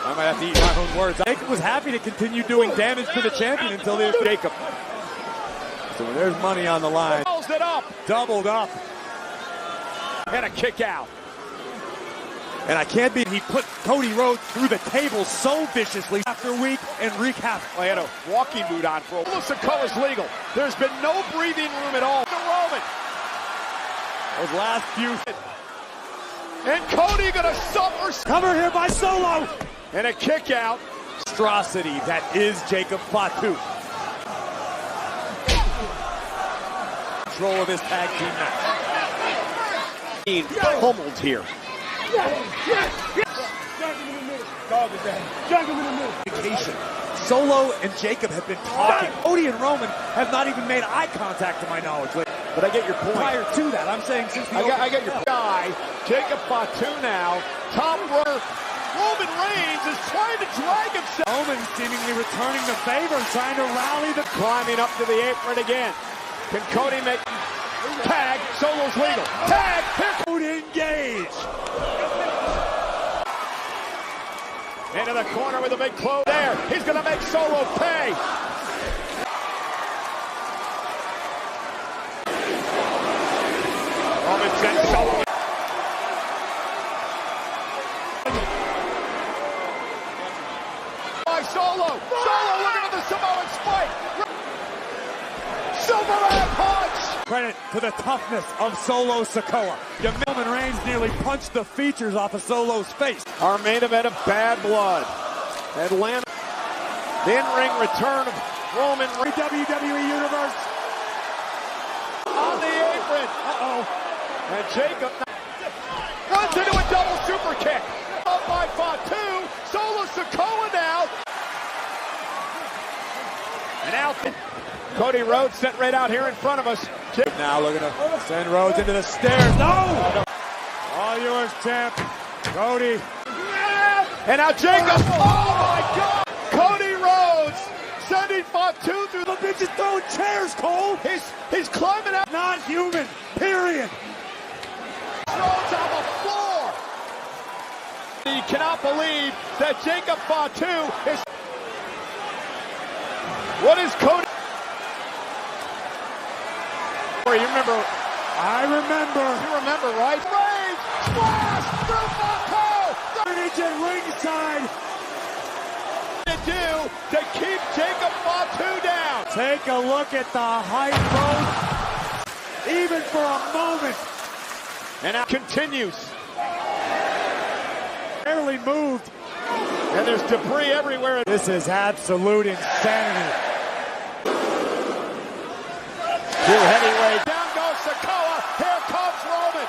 I might have to eat my own words. Jacob was happy to continue doing damage to the champion until there's Jacob. So there's money on the line. It up. Doubled up. And a kick out. And I can't be. He put Cody Rhodes through the table so viciously after week and wreak havoc. I had a walking boot on for Sikoa's legal. There's been no breathing room at all. The Roman. Those last few. And Cody gonna suffer. Cover here by Solo. And a kick out. Monstrosity that is Jacob Fatu. Control of this tag team match. Being pummeled here. Solo and Jacob have been talking. Cody and Roman have not even made eye contact to my knowledge. But I get your point. Prior to that, I'm saying since I get your guy, Jacob Fatu now, top runner. Roman Reigns is trying to drag himself. Roman seemingly returning the favor, trying to rally the... Climbing up to the apron again. Can Cody make... Tag, Solo's legal. Tag, here Cody engage. Into the corner with a big close there. He's going to make Solo pay. Roman sends Solo. By Solo. Solo looking at the Samoan spike. Superman punch. Credit to the toughness of Solo Sikoa. Roman Reigns nearly punched the features off of Solo's face. Our main event of Bad Blood. Atlanta. The in-ring return of Roman Reigns. WWE Universe. On the apron. And Jacob runs into a double super kick. Up by Fatu. Solo Sikoa now. And out. Cody Rhodes sent right out here in front of us. Now looking to send Rhodes into the stairs. No! All yours, champ. Cody. And now Jacob. Oh my God! Cody Rhodes sending Fatu through the bitches throwing chairs, Cole. He's climbing out. Not human. Period. Rhodes on the floor. You cannot believe that Jacob Fatu is. What is Cody? You remember? I remember. You remember, right? Reigns, splash through Fatu. Carnage at ringside. To do to keep Jacob Fatu down. Take a look at the height, folks. even for a moment. And now continues. Barely moved. And there's debris everywhere. This is absolute insanity. Two heavyweight. Down goes Sikoa. Here comes Roman.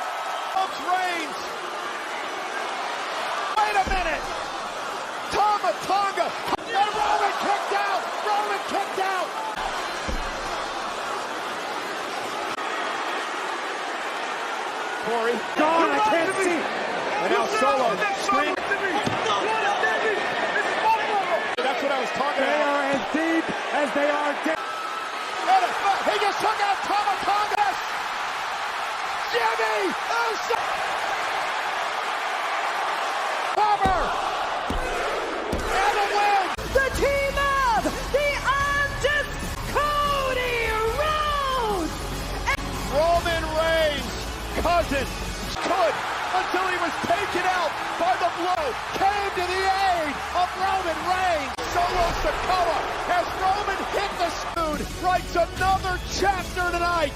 Comes Reigns. Wait a minute. Tonga. And Roman kicked out. Roman kicked out. Corey. God, I can't see. And now Solo. Scream. That's what I was talking They about. are as deep as they are deep. He just took out Tonga. Jimmy Uso. Cover. And the win. The team of the Cody Rhodes. Roman Reigns, cousin, could until he was taken out by the blow. Came to the aid of Roman Reigns. Solo Sikoa as Roman hit the spoon. Writes another chapter tonight.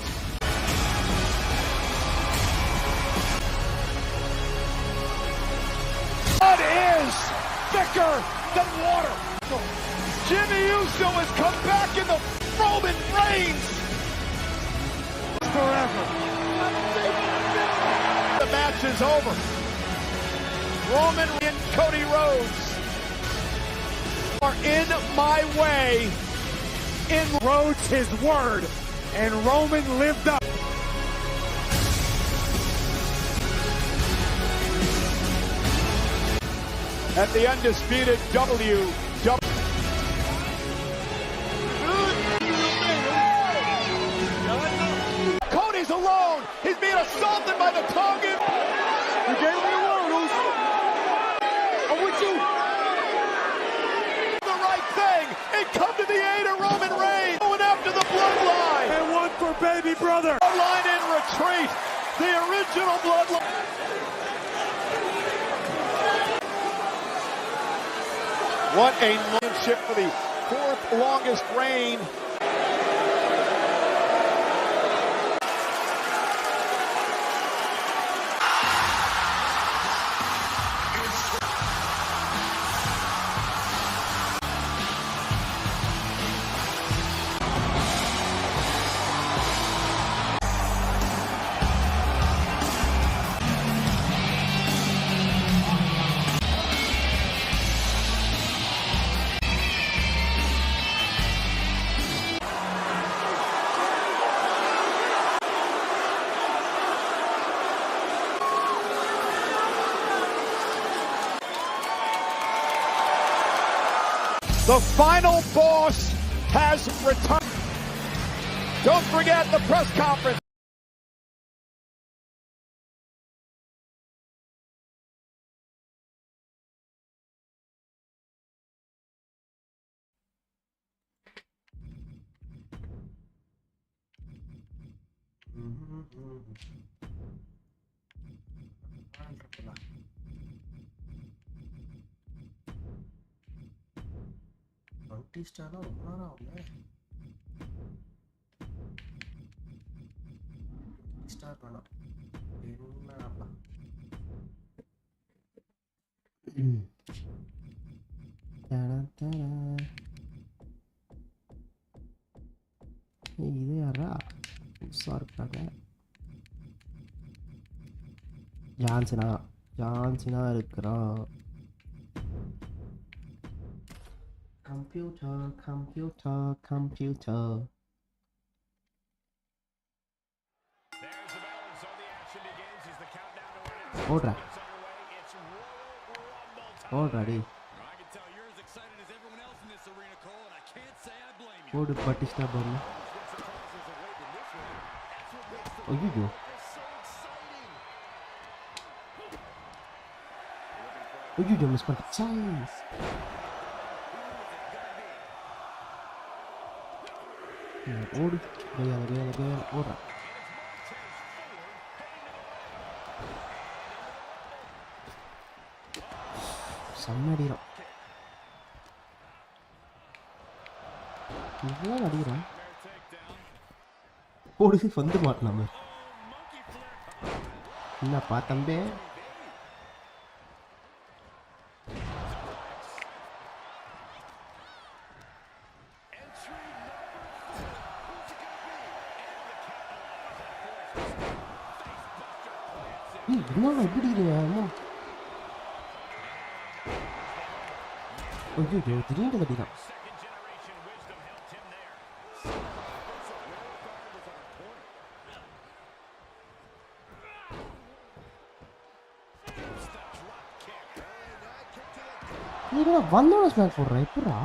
Blood is thicker than water. Jimmy Uso has come back in the Roman Reigns. Forever. The match is over. Roman and Cody Rhodes are in my way. In Rhodes his word, and Roman lived up. at the undisputed WWE. Cody's alone. He's being assaulted by the Tongan. You gave me a word, I'm with you. The right thing. And come to the aid of Roman Reigns. Going after the bloodline. And one for baby brother. Bloodline in retreat. The original bloodline. What a championship for the fourth longest reign. The final boss has returned. Don't forget the press conference. இது யாரா புதுசாக இருக்காங்க. John Cena இருக்கிறா. Computer ஓடுறா D ஓடு Batista பாரு. ஐயோ miss பண்ணிட்டேன். ஓடு ஓடுறா. செம்மடிறான் இதெல்லாம் அடிக்கிறான். போடு வந்து மாட்டலாமே. என்னப்பா தம்பி? என்னடா இப்படி அம்மா? ஐயோ திடீர்னு கட்டிதான். நீ கூட வந்தோட ஸ்மாக் போடுற எப்படா?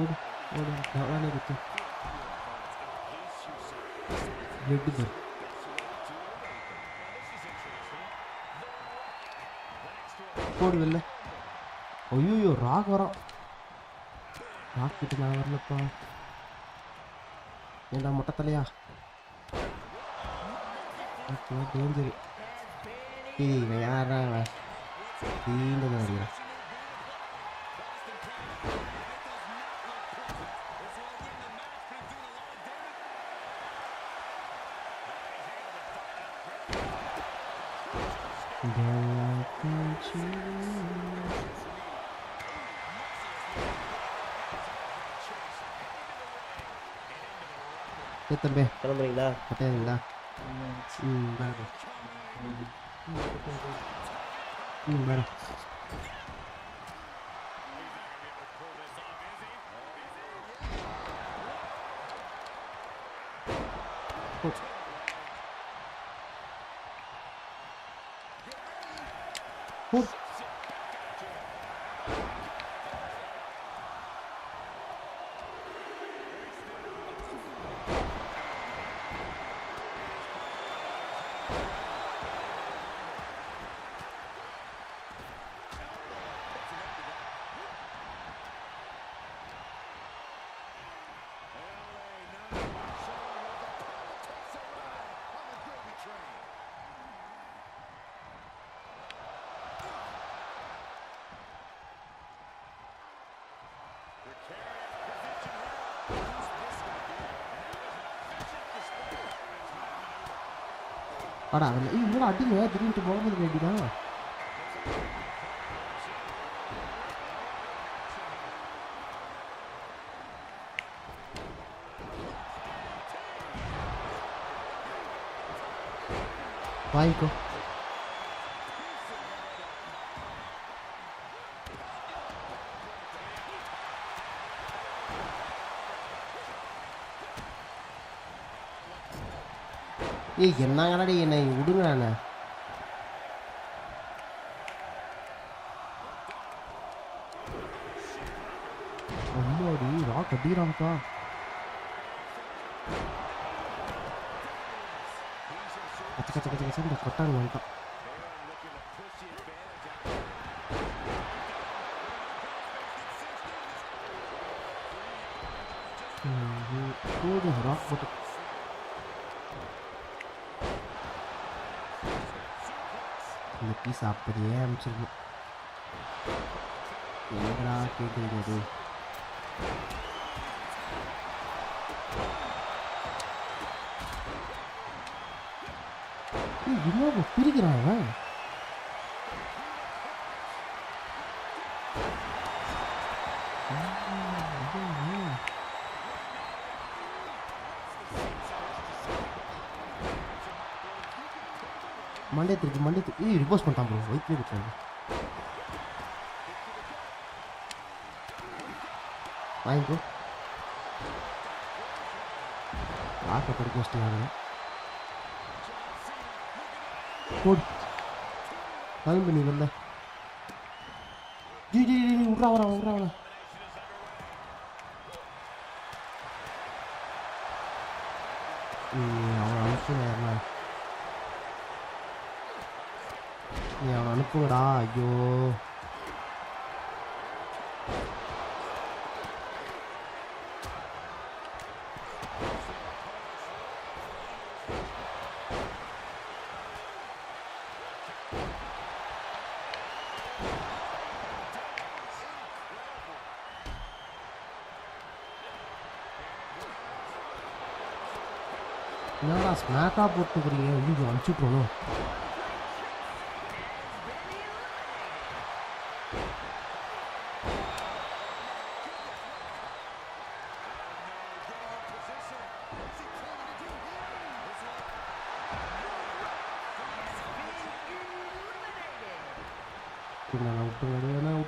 ஓடு ஓடு வேலையை குத்து எப்படி போடு வெளில. ஐயோ ராக் வரான். ராக் கிட்ட நான் வரலப்பா. ஏண்டா மொட்டை தலையா? டேஞ்சரு. இவன் யாரா அவன்? தீண்டது நினைக்கிறேன். தம்பி கிளம்புறீங்களா? கட்டாயிருங்களா? வேணாம். வேணாம். அடா இவ்வளோ அடிங்க திரும்பிட்டு போகிறது வேண்டிதான். வாய்க்கோ ஏய் என்னங்கடா என்னை விடுங்கண்ணா. அம்மாடி ராக் அடிக்கிறான்ப்பா. கச்ச கச்ச கச்ச கச்ச கொட்டாங்க வந்துட்டான். போடு ராக் போட்டு இந்த பீஸ் அப்படியே அனுப்பிச்சிருக்கணும். எங்கடா கேட்குறது? இன்னும் பிரிக்கிறான் அவன். மண்டே ரிப்போஸ் பண்ணிட்டான் ப்ரோ. வயிற்றுலேயே கொடுத்தாங்க. வாங்கிக்கோ. ஆட்டை படிக்க வச்சுட்டாங்க. போடு கிளம்பு நீ வரல. ஜி ஜி ஜி விட்றா வரா விட்றா வரா. அவன் அனுப்புங்க. நீ அவனை அனுப்புங்கடா. ஐயோ என்னடா ஸ்மாக்கா போட்டுக்கிறீங்க ஐயோ அனுப்பிச்சுட்றோம்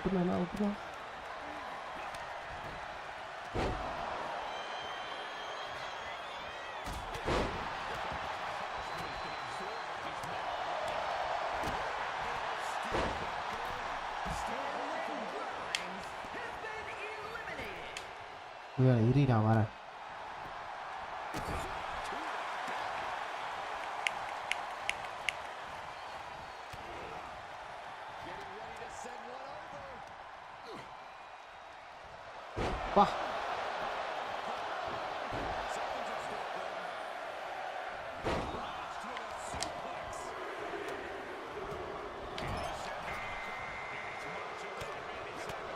விட்டுருந்தா இருடா வரேன் வா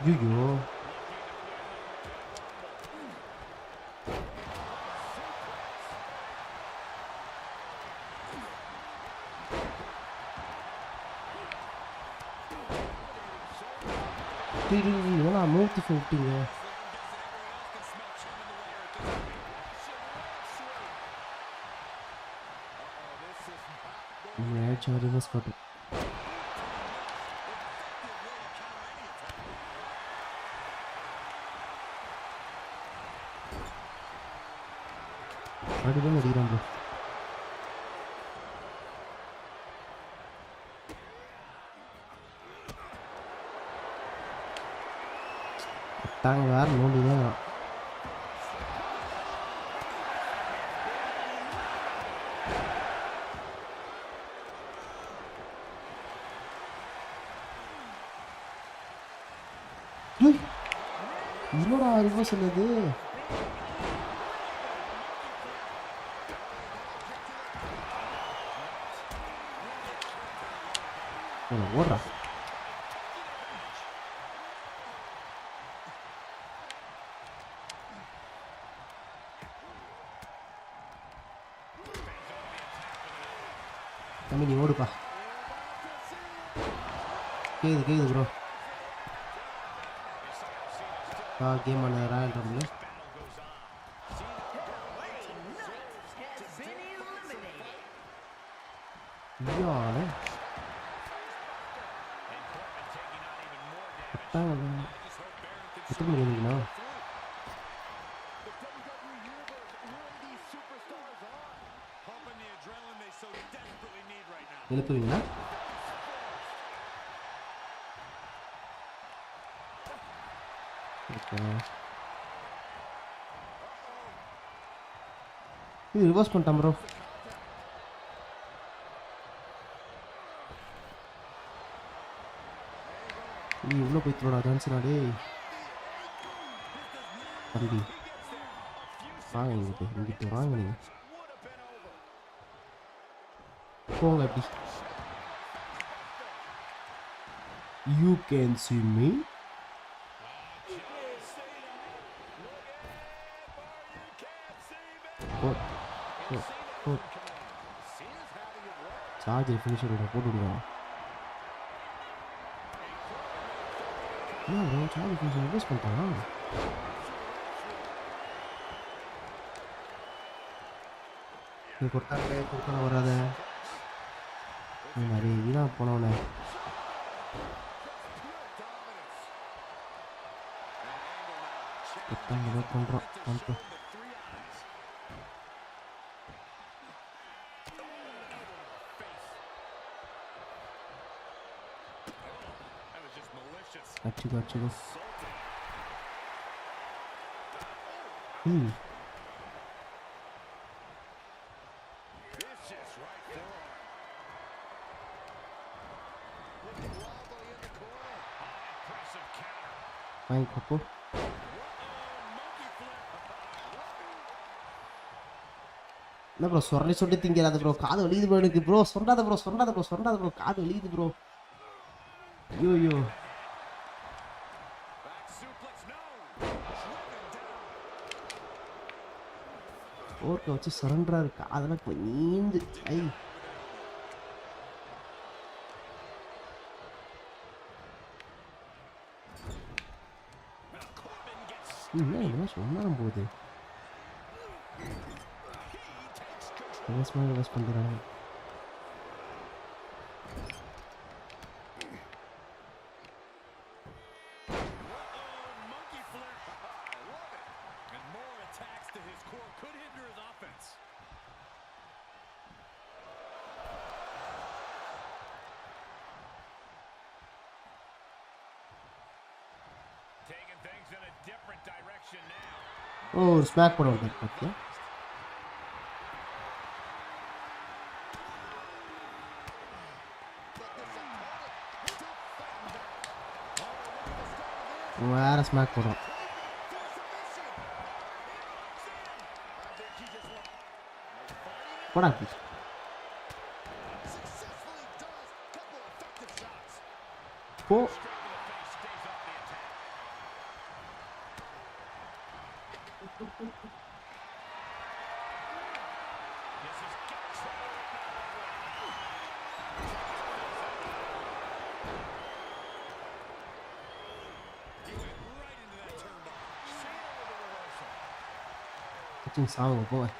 ஐயோ இதெல்லாம் மூர்த்தி விட்டீங்க ரிவர்ஸ் காட்டு அப்படிதான் அடிக்கிறான் ப்ரோ தாங்க வேற நோண்டிதான் என்னடா ரிவர்ஸ் சொன்னது ஓடுறா தம்பி நீ ஓடுப்பா கேக்குது ப்ரோ கேம் ஆன ராயல் ரம்பில் எத்தனை மணி வந்தீங்களா எழுப்புவீங்களா இது ரிவர்ஸ் பண்ணிட்டான் ப்ரோ நீ இவ்வளோ போய் தரோடா ஜான்சனா டேய் தம்பி வாங்க இங்கிட்டு வாங்க நீங்க போங்க அப்படி you can see me charger finisher போட்டு விடுவாங்க என்ன ப்ரோ சார்ஜர் ஃபினிஷர் ரிவர்ஸ் பண்ணிட்டானா நீ கொடுத்தாங்க வராத மாதிரி இதான் போனவனே பண்ணுறோம் பண்ணுறோம் அச்சுக்கோ வாங்கிக்கோ என்ன ப்ரோ சொல்லி திங்கிறாது ப்ரோ காது வலியுது ப்ரோ எனக்கு ப்ரோ சொல்லாத ப்ரோ காது வலியுது ப்ரோ ஐயோ ஓர்க்க வச்சு சரண்டராக இருக்கு அதெல்லாம் இப்போ நீந்து ஐ என்ன சொன்னாலும் போகுது ரிவர்ஸ் பண்ணுறாங்க ஓ ஒரு ஸ்மாக் போட வந்தார் பார்த்தியா வேற ஸ்மாக் போடுறோம் போடா போ சாவுங்க போவேன்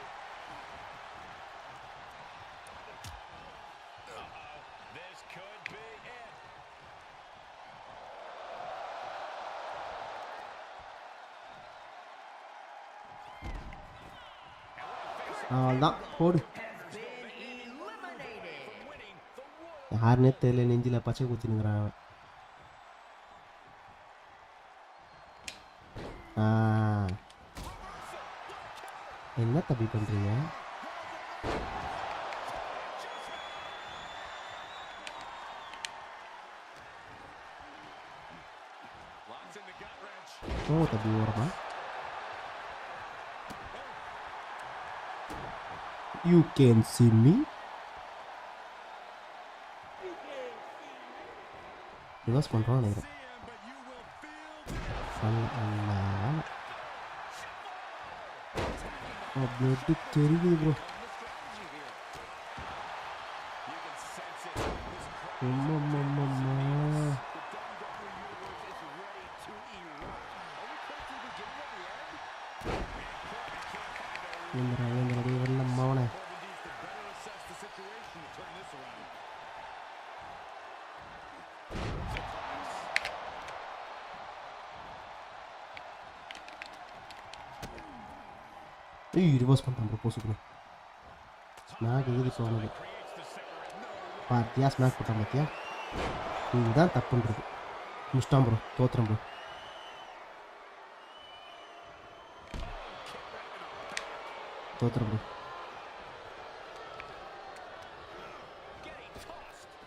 அவ்வளோதான் போடு யாருன்னே தெரியல நெஞ்சில் பச்சை குத்தினுங்கிறான் என்ன தப்பி பண்ணுறீங்க ஓ தப்பி ஓரமா You can see me. Reverse control நினைக்கிறேன் அப்படி தெரியுது ப்ரோ வெள்ளம் மவனே ரிவர்ஸ் பண்ணிட்டான் ப்ரோ போசுக்கு ஸ்மாக் எழுதி போகணும் பார்த்தியா ஸ்மாக் போட்டான் பார்த்தியா இதுதான் தப்புன்றது முடிச்சிட்டான் ப்ரோ தோத்துறேன் ப்ரோ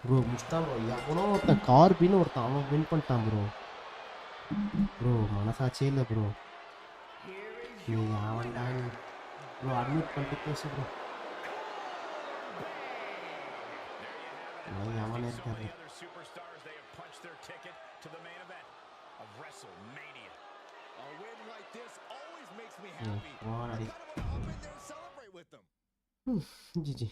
ப்ரோ முடிச்சிட்டான் ப்ரோ எவனோ ஒருத்தன் கார்பின்னு ஒருத்தன் அவன் வின் பண்ணிட்டான் ப்ரோ மனசாச்சே இல்லை ப்ரோ நீ அவன்டா ப்ரோ அட்மிட் பண்ணிட்டு பேசு ப்ரோ அவனே இருக்காரு ஜிஜி